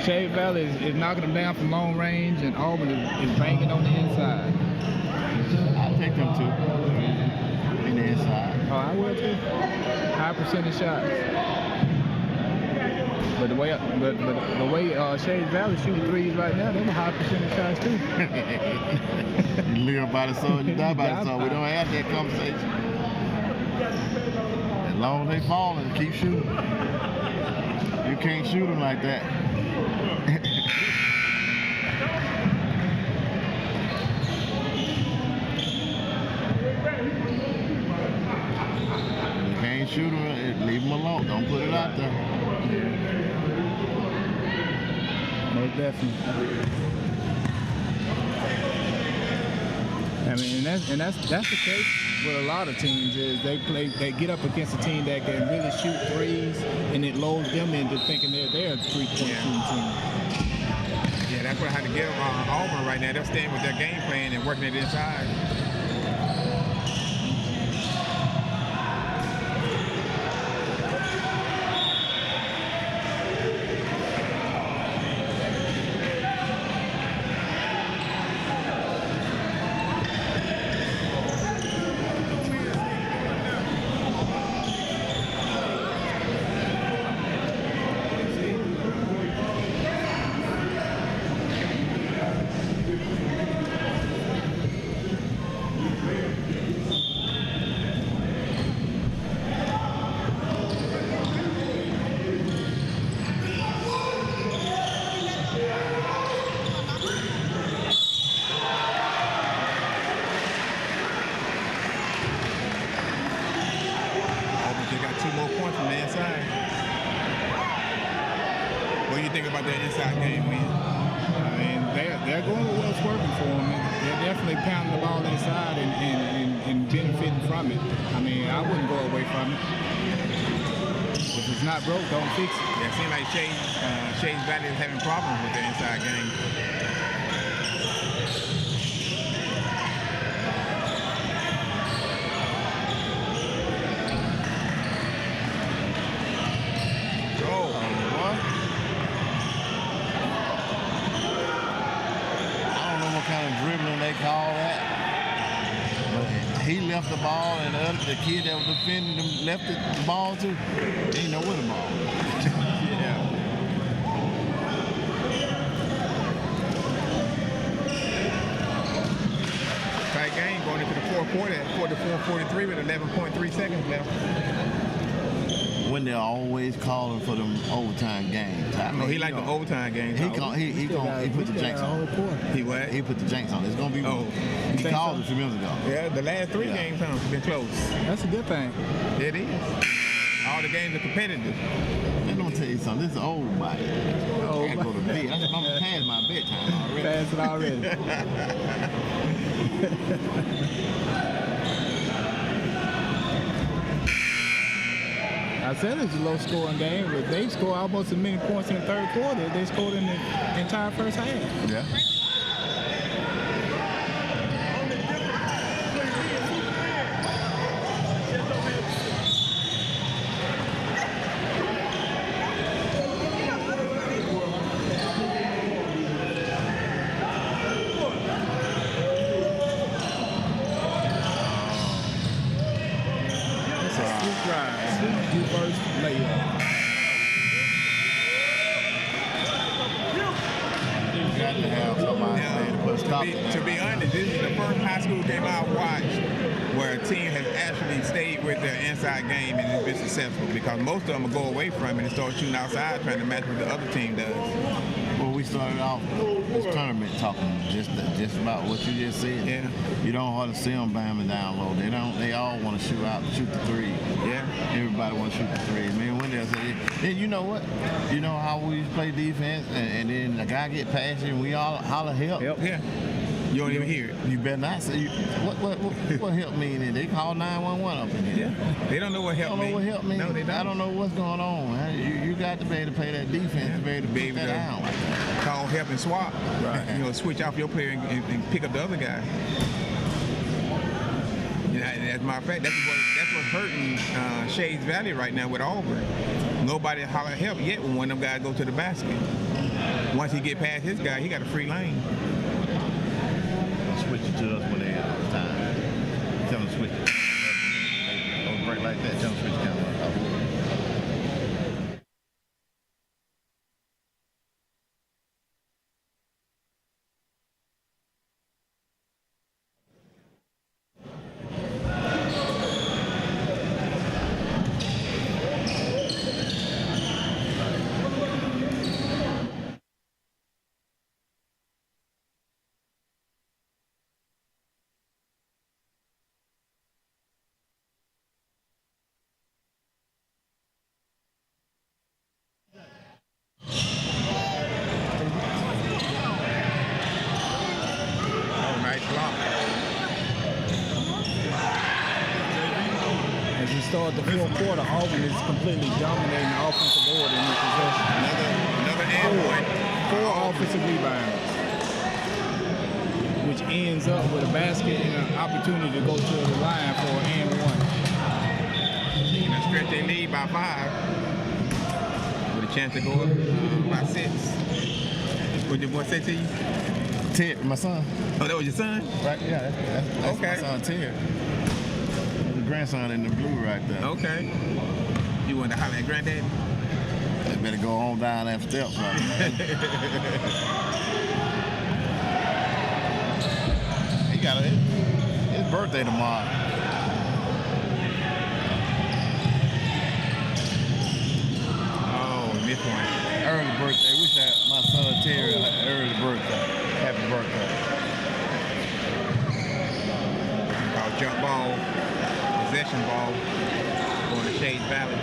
Shade Valley is knocking them down from long range, and Auburn is banging on the inside. I'll take them too. In the inside. Oh, I will too. High percentage shots. But the way Shade Valley shooting threes right now, they're high percentage shots too. You live by the sword, you die by the sword. We don't have that conversation. As long as they falling, keep shooting. You can't shoot them like that. You can't shoot them, leave them alone. Don't put it out there. Most definitely. I mean, and that's the case with a lot of teams is they get up against a team that can really shoot threes, and it lulls them into thinking they're a 3-point shooting team. Yeah, that's what I had to give Auburn right now. They're staying with their game plan and working it inside. About that inside game win? I mean, they're going with what's working for them. They're definitely pounding the ball inside and benefiting from it. I mean, I wouldn't go away from it. If it's not broke, don't fix it. Yeah, it seems like Shades Valley is having problems with their inside game. Call that, but he left the ball, and the kid that was defending him left the ball too. He didn't know where the ball was. Yeah. Tight game going into the fourth quarter at 44-43 with 11.3 seconds left. When they're always calling for them overtime games. I mean, he like the overtime games. He put the jinx on. He what? He put the jinx on. It's gonna be. Oh, he called it a few minutes ago. Yeah, the last three games have been close. That's a good thing. It is. All the games are competitive. Let me tell you something. This is old body. I gotta go to bed. I'm past my bedtime already. Past it already. I said it's a low-scoring game, but they scored almost as many points in the third quarter as they scored in the entire first half. Yeah. First layup. You got to have somebody there to put a stop to that. To be honest, this is the first high school game I've watched where a team has actually stayed with their inside game and has been successful, because most of them will go away from it and start shooting outside trying to match what the other team does. Well, we started off this tournament talking just about what you just said. Yeah. You don't hardly see them bamming down low. They all want to shoot the three. Yeah. Everybody want to shoot the three. Man, when they say, then you know what? You know how we used to play defense, and then the guy get past you, and we all holler help. Yep. Yeah. You don't even hear it. You better not say what help mean. And they call 911 up in here. Yeah. They don't know what help means. I don't know what help means. No, they don't. I don't know what's going on. You got to be able to play that defense to be able to beat that down like that. Call help and swap. Right. You know, switch off your player and pick up the other guy. You know, as a matter of fact, that's what's hurting Shades Valley right now with Auburn. Nobody holler help yet when one of them guys go to the basket. once he get past his guy, he got a free lane. Switch it to us when they have time. Tell them to switch it. Don't break like that. Tell them to switch it down. As we start the fourth quarter, Auburn is completely dominating the offensive board in this possession. Another and one. 4 offensive rebounds, which ends up with a basket and an opportunity to go to the line for an and one. And they stretch their lead by 5 with a chance to go up by 6. What did your boy say to you? Ted, my son. Oh, that was your son? Right, yeah, that's Okay. my son Ted. The grandson in the blue right there. Okay. You want to holler at granddaddy? They better go on down them steps right there. He got his birthday tomorrow. Oh, this one. Early birthday. Wish that my son Terry an early birthday. Happy birthday. Called jump ball, possession ball, going to Shades Valley.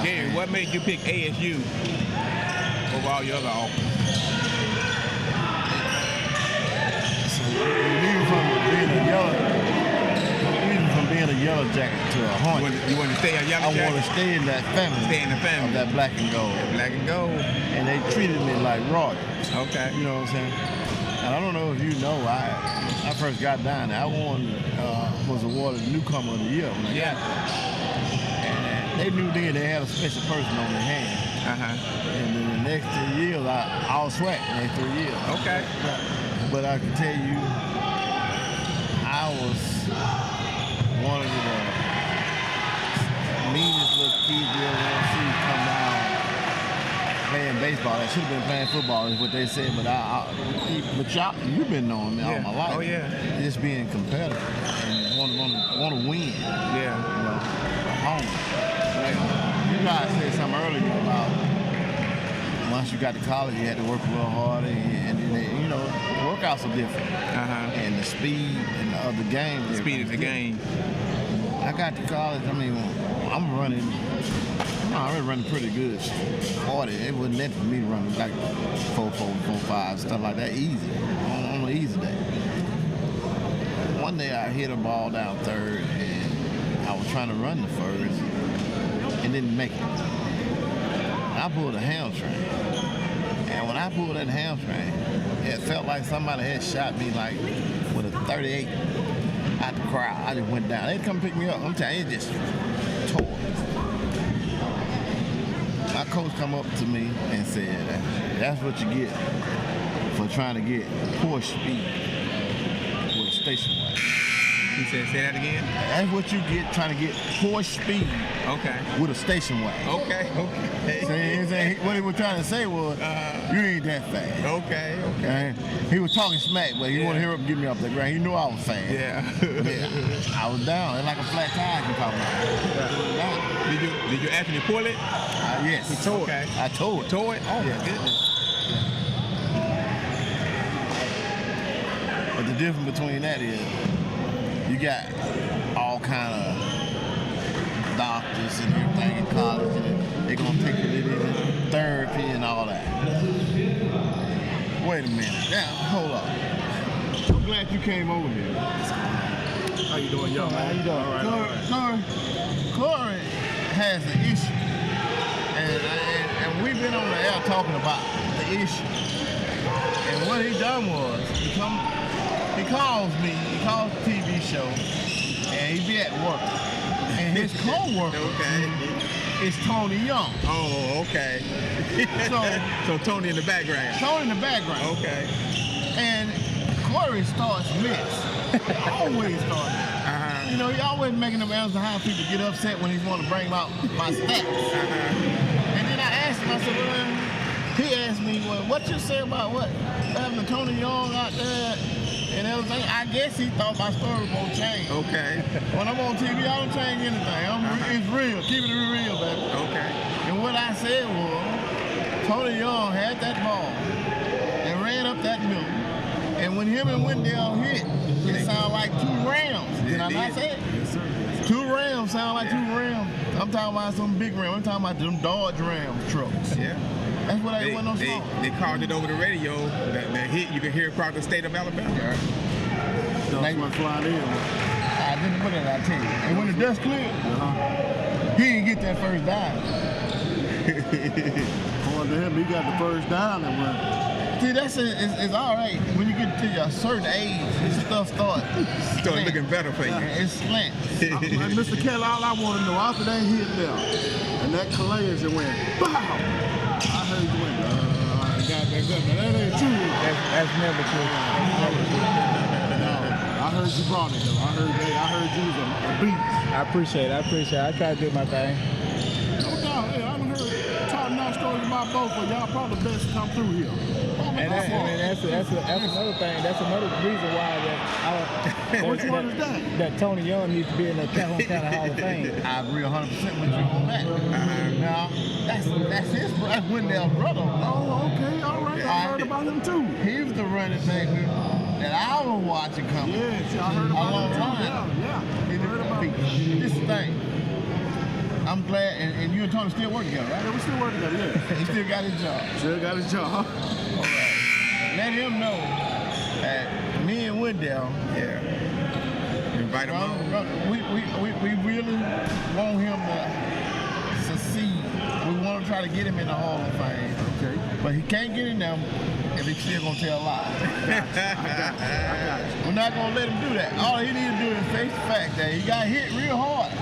Jerry, what made you pick ASU over all your other offers? So leaving from being a yellow jacket to a Hornet. You want to stay a yellow jacket? I want to stay in that family. Stay in the family. Of that black and gold. Black and gold. And they treated me like royalty. Okay. You know what I'm saying? And I don't know if you know, I first got down there. I was awarded newcomer of the year when I got there. And they knew then they had a special person on their hand. And then the next 3 years, I was swag the next 3 years. Okay. But I can tell you, I was one of the meanest little kids you ever see come down playing baseball. I should have been playing football is what they said, but you've been knowing me all my life. Oh yeah. Just being competitive and want to win. Yeah. You know, home. Like, you guys said something earlier about once you got to college, you had to work a little harder, and you know, the workouts are different. And the speed of the game. The speed of the game. I got to college, I mean, I'm running pretty good. 40, it wasn't that for me to run like 4.4, 4.5, stuff like that, easy, on an easy day. One day I hit a ball down third, and I was trying to run the first, and didn't make it. I pulled a hamstring. And when I pulled that hamstring, it felt like somebody had shot me like with a 38 out the crowd. I just went down. They come pick me up. I'm telling you, it just tore. My coach come up to me and said, that's what you get for trying to get poor speed with a station wagon. He said, say that again? That's what you get trying to get poor speed with a station wagon. Okay. What he was trying to say was, you ain't that fast. Okay. He was talking smack, but he wanted to hear up and get me off the ground. He knew I was fast. Yeah. I was down. It's like a flat tire you talking about. Did you actually pull it? Yes. He tore it. I tore it. Tore it? Oh my goodness. But the difference between that is you got all kind of doctors and everything in college, and they're gonna take you into therapy and all that. Wait a minute. Now, hold up. I'm glad you came over here. How you doing, young man? How you doing? All right. Corey has an issue, and we've been on the air talking about the issue. And what he done was he calls me, he calls the TV show, and he be at work, and his co-worker is Tony Young. Oh, okay. So Tony in the background. Tony in the background. Okay. And Corey starts mess. Always starts mess. You know, he always making them answer how people get upset when he want to bring out my stats. And then I asked him, I said, well, he asked me, well, what you say about what having Tony Young out there and everything? I guess he thought my story was gonna change. Okay. When I'm on TV, I don't change anything. It's real. Keep it real, baby. Okay. And what I said was, Tony Young had that ball and ran up that middle. And when him and Wendell hit, it sounded like 2 Rams. Did I not say it? Yes, sir. 2 Rams sound like 2 Rams. I'm talking about some big Rams. I'm talking about them Dodge Ram trucks. Yeah. That's what I went on song. They called it over the radio. The hit you can hear across the state of Alabama. That's what's flying in. I didn't put it, I tell you. And when the dust cleared, he didn't get that first down. According to him, he got the first down and went. See, it's all right. When you get to a certain age, this stuff starts Looking better for you. It's slant. Mr. Kelly, all I want to know, after that hit there, and that collision went, bow! I heard you went, that ain't true. That's never true. No, I heard you brought it though. I heard you was a beast. I appreciate it. I try to do my thing. No doubt. Hey, I done heard top-notch stories about both of y'all. Probably the best to come through here. And that's another thing. That's another reason why Which one is that? that Tony Young needs to be in the Calhoun County Hall of Fame. I agree 100% with you on that. Now, that's Wendell's brother. Oh, okay, all right. I heard about him too. He was the running back that I was watching coming. Yeah, see, I heard about him too. Yeah. He Heard about him. This thing. I'm glad, and you and Tony still work together, right? Yeah, we still working together, yeah. He still got his job. Still got his job. All right. Let him know that me and Wendell, Invite him on. we really want him to succeed. We want to try to get him in the Hall of Fame. Okay. But he can't get in there if he's still going to tell lies. I got you. We're not going to let him do that. All he needs to do is face the fact that he got hit real hard.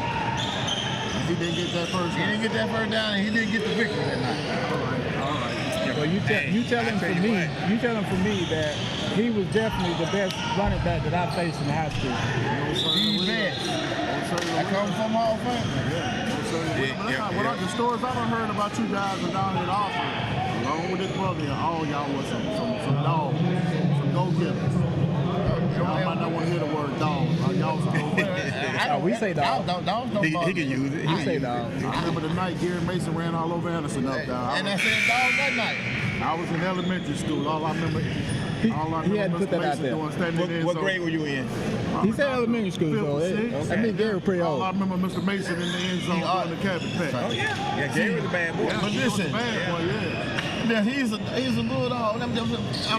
He didn't get that first He down. didn't get that first down, and he didn't get the victory that night. All right. Well, you tell him for me that he was definitely the best running back that I faced in high school. He's best. I come from Hall of Fame. The stories I done heard about you guys are down here in Auburn, along with his brother, and all y'all was some dogs, some go-getters. Y'all might not want to hear the word dog. Y'all some go-getters. We say dog. He can use it. We say dog. I remember the night Gary Mason ran all over Anderson up there. And I said dog that night. I was in elementary school. All I remember He had to put that out there. What grade were you in? He said elementary school, so I think Gary pretty All I old. remember Mr. Mason in the end zone doing the cabbage patch. Oh yeah. Yeah, Gary was a bad boy. But listen, Bad boy, yeah. yeah, he's a bulldog. I'm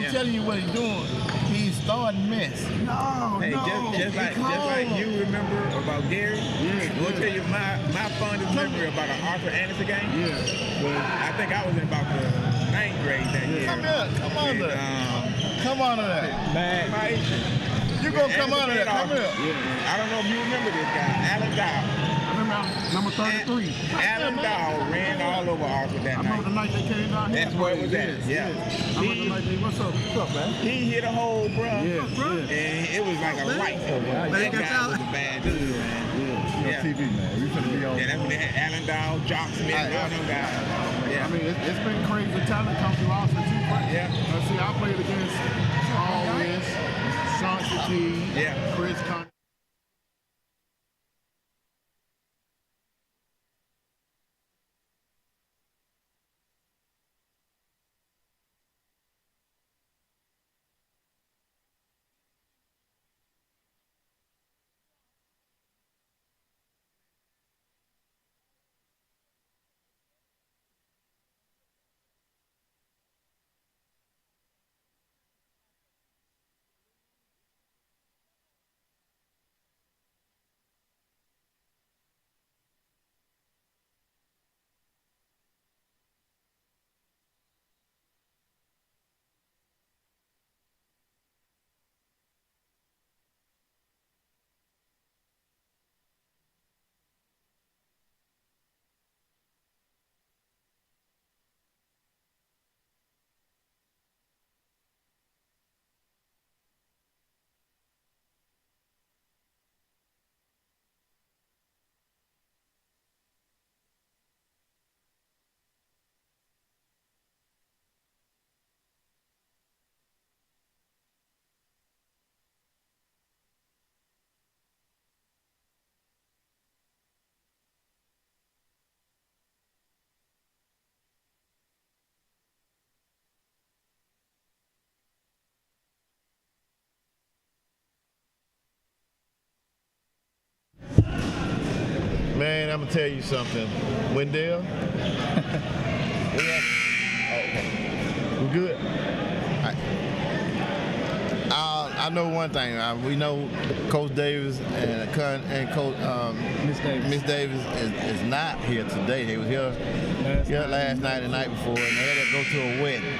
telling you what he's doing. He's starting mess. No, Hey, just like you remember about Gary, I'm gonna tell you my fondest memory about an Arthur Anderson game. Yeah. Was I think I was in about the 9th grade that year. Come here, come on there. Come on there. Man, You gonna come on there? Come here. Yeah. I don't know if you remember this guy, Alan Dow. I remember number 33. Alan Dow ran all over Arthur that I remember the night. night they came down here. That's where it was at. Yeah. I remember the night they, what's up, man? He hit a hole, bro. Yeah, yeah. And it was like a light. That guy was a bad dude, man. Yeah. TV, man. We finna be on. Yeah, that's when they had Alan Dow, Jock Smith, all them guys. Yeah. I mean, it's been crazy. Talent comes through Austin too. Yeah. See, I played against Paul West, Sean Fatigue, Chris Connie. gonna tell you something, Wendell. We good? All right. I know one thing. We know Coach Davis and Coach Miss Davis is not here today. They was here last night and the night before, and they had to go to a wedding.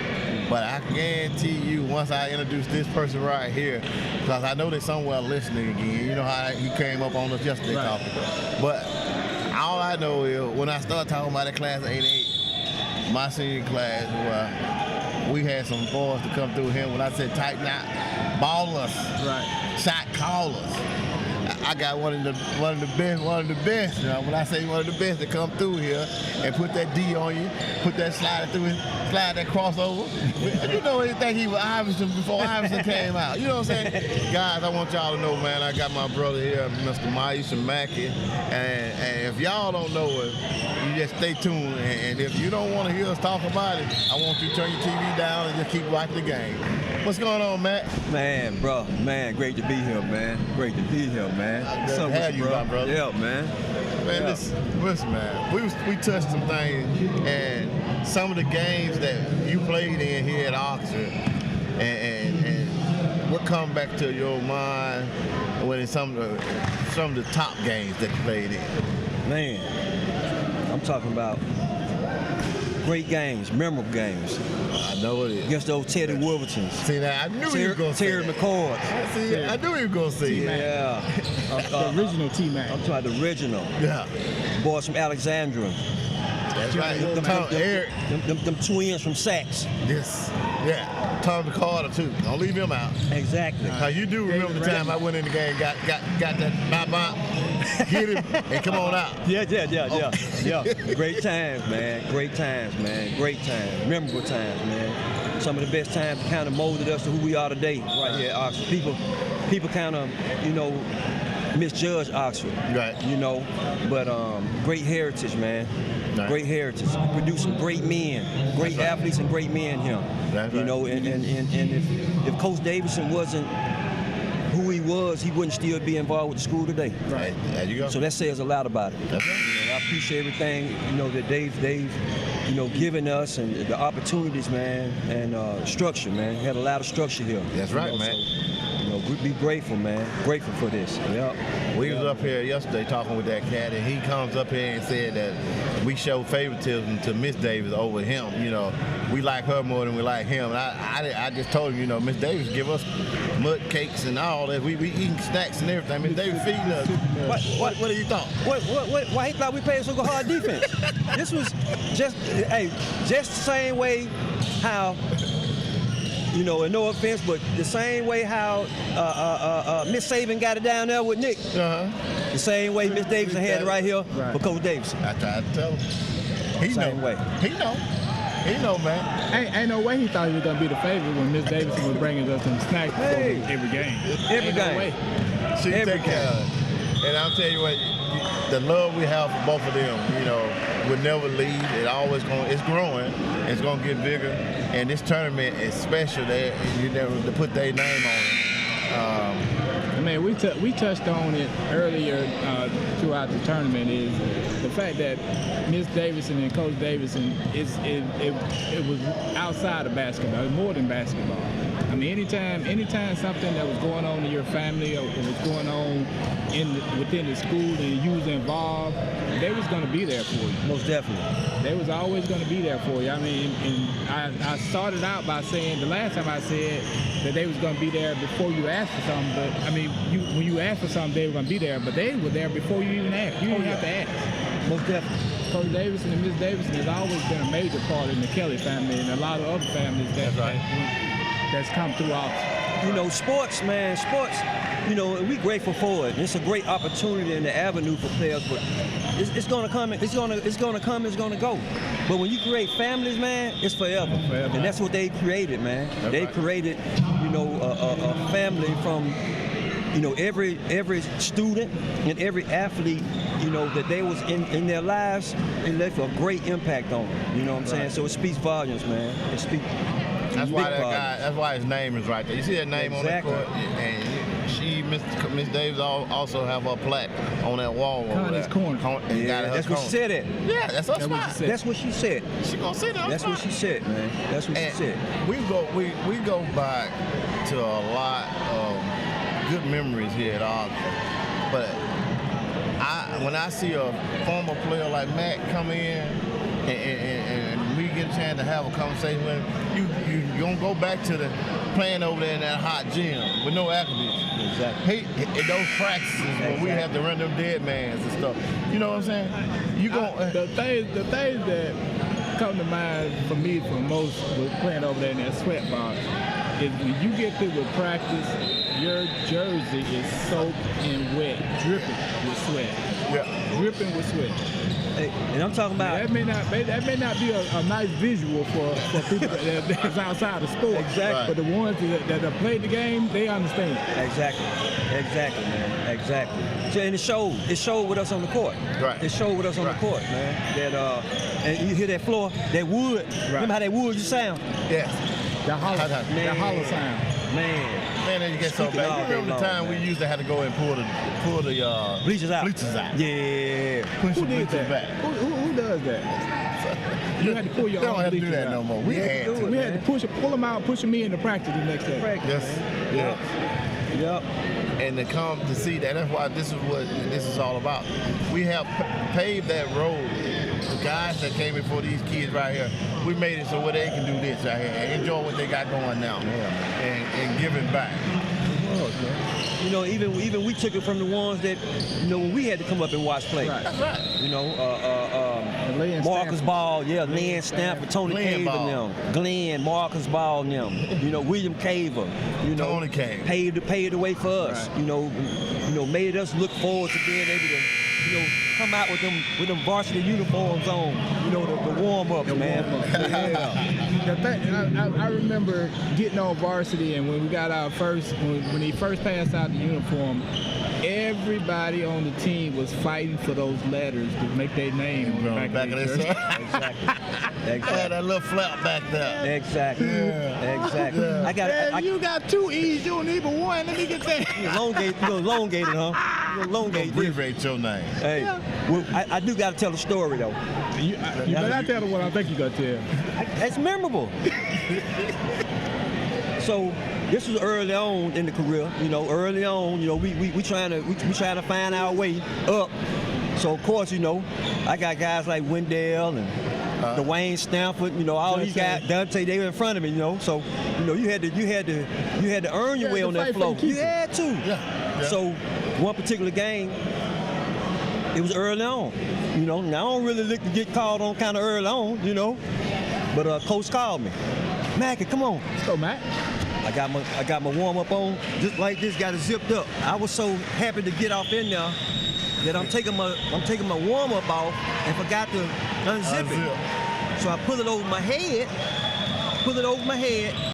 But I guarantee you, once I introduce this person right here, because I know they're somewhere listening again. You know how he came up on us yesterday talking. But all I know is when I start talking about that class of '88, my senior class, we had some boys to come through here. When I said tighten out, ballers, shot callers. I got one of the best. You know, when I say one of the best to come through here and put that D on you, put that slide through it, slide that crossover. You know, he think he was Iverson before Iverson came out. You know what I'm saying? Guys, I want y'all to know, man, I got my brother here, Mr. Maisha Mackey, and if y'all don't know it, you just stay tuned. And if you don't want to hear us talk about it, I want you to turn your TV down and just keep watching the game. What's going on, Matt? Man, bro, man, great to be here, man. Great to be here, man. What's up with you, my brother? Yeah, man. Man, listen, man. We touched some things, and some of the games that you played in here at Oxford, and what come back to your mind when it's some of the top games that you played in? Man, I'm talking about great games, memorable games. I know it is. Against those Teddy Wolvertons. See, now I knew you were going to say Terry that. McCord. See, I knew you were going to say that. Yeah. The original T-Mac. I'm talking about the original. Yeah. Boys from Alexandria. That's right. Them twins from Saks. Yes. Yeah. Tom Carter, too. Don't leave him out. Exactly. Now, you do remember the time I went in the game, got that bop, hit him, and come on out. Yeah. Great times, man. Great times, man. Great times. Memorable times, man. Some of the best times that kind of molded us to who we are today, right here at Oxford. People kind of, misjudge Oxford. Right. But great heritage, man. Right. Great heritage. Produced some great men, great athletes and great men here. That's right. And if Coach Davidson wasn't who he was, he wouldn't still be involved with the school today. Right. There you go. So that says a lot about it. That's right. I appreciate everything, that they've given us and the opportunities, man, and structure, man. Had a lot of structure here. That's right, man. So, we be grateful, man. Grateful for this. Yeah. We was up here yesterday talking with that cat, and he comes up here and said that we show favoritism to Miss Davis over him. We like her more than we like him. And I just told him, Miss Davis give us mud cakes and all that. We eating snacks and everything. Miss Davis feeding us. What do you thought? Why he thought we played so hard defense? This was just the same way how. And no offense, but the same way how Miss Saban got it down there with Nick. The same way Miss Davidson had it right here for Coach Davidson. I tried to tell him. He Same way. He know, man. Ain't no way he thought he was gonna be the favorite when Miss Davidson was bringing us some snacks every game. Every Ain't game. No way. She take care of it. And I'll tell you what, the love we have for both of them, will never leave. It's growing. It's gonna get bigger. And this tournament is special. To put their name on it. We touched on it earlier throughout the tournament. Is the fact that Miss Davidson and Coach Davidson it was outside of basketball. It was more than basketball. Anytime something that was going on in your family or was going on within the school and you was involved, they was going to be there for you. Most definitely. They was always going to be there for you. And I started out by saying the last time I said that they was going to be there before you asked for something. But when you asked for something, they were going to be there. But they were there before you even asked. You didn't have to ask. Most definitely. Coach Davidson and Miss Davidson has always been a major part in the Kelly family and a lot of other families that's come through Oxford. Sports, man, we grateful for it. It's a great opportunity and the avenue for players, but it's gonna come, it's gonna go. But when you create families, man, it's forever. And that's what they created, man. They created, a family from, every student and every athlete, that they was in their lives, it left a great impact on them. You know what I'm saying? So it speaks volumes, man. That's why Big partners. That's why his name is right there. You see that name Exactly. on the court, and Miss Davis also have her plaque on that wall. Connie's corner. Yeah, that's what she said it. Yeah, that's her spot. said. That's what she said. She gonna sit there. That's what she said, man. That's what she said. We go back to a lot of good memories here at Auburn, but when I see a former player like Matt come in and we get a chance to have a conversation with him, you gonna go back to the playing over there in that hot gym with no air conditioning. Exactly. In those practices where we have to run them dead mans and stuff. You know what I'm saying? The things that come to mind for me for most with playing over there in that sweat box is when you get through with practice, your jersey is soaked and wet, dripping with sweat. Yeah. Dripping with sweat. Hey, and I'm talking about That may not be a nice visual for people that's outside the sport. Exactly. But the ones that have played the game, they understand. Exactly, man, exactly. So, and it showed with us on the court. Right. It showed with us on the court, man. That and you hear that floor, that wood. Remember how that wood used to sound? Yes. That hollow sound. Man, then you get so Speaking all bad. day You remember the long, time man. we used to have to go and pull the bleachers out. Push Yeah. Who the did bleachers that? back. Who does that? You had to pull your They don't own have to do bleachers that out. no more. We had to. We had to pull them out, push them in the practice the next day. Yes. Yeah. Yep. And to come to see that, that's why this is what this is all about. We have paved that road. The guys that came before these kids right here, we made it so where they can do this right here and enjoy what they got going now and give it back. You know, even we took it from the ones that, you know, when we had to come up and watch play. Right. That's right. You know, Lynn Marcus Stanford. Ball, Lynn Stanford, Tony Glenn Cave Ball. and them, Glenn, Marcus Ball and them, you know, William Caver, you know, Tony Cave. paved the way for us, Right. you know, made us look forward to being able to, you know, come out with them varsity uniforms on, you know, the warm-ups, man. I remember getting on varsity, and when we got our when he first passed out the uniform, everybody on the team was fighting for those letters to make their name on the back of their this. jersey. Exactly. Yeah, that little flap back there. Exactly. Yeah. Exactly. Yeah. I You got 2 E's, you don't need but one. Let me get that. elongate, huh? You elongate this. Abbreviate your name. Hey, well, I do got to tell a story though. You better not tell them what I think you got to tell. It's memorable. So this was early on in the career. You know, early on, you know, we trying to find our way up. So of course, you know, I got guys like Wendell and Dwayne Stanford. You know, all these guys, Dante, they were in front of me. You know, so you know, you had to earn your way on that floor. You had to. Yeah. So one particular game, it was early on. You know, now I don't really look to get called on kind of early on. You know, but coach called me. Mackie, come on. Let's go, Matt. I got my warm up on just like this, got it zipped up. I was so happy to get off in there that I'm taking my warm up off and forgot to unzip it. So I pull it over my head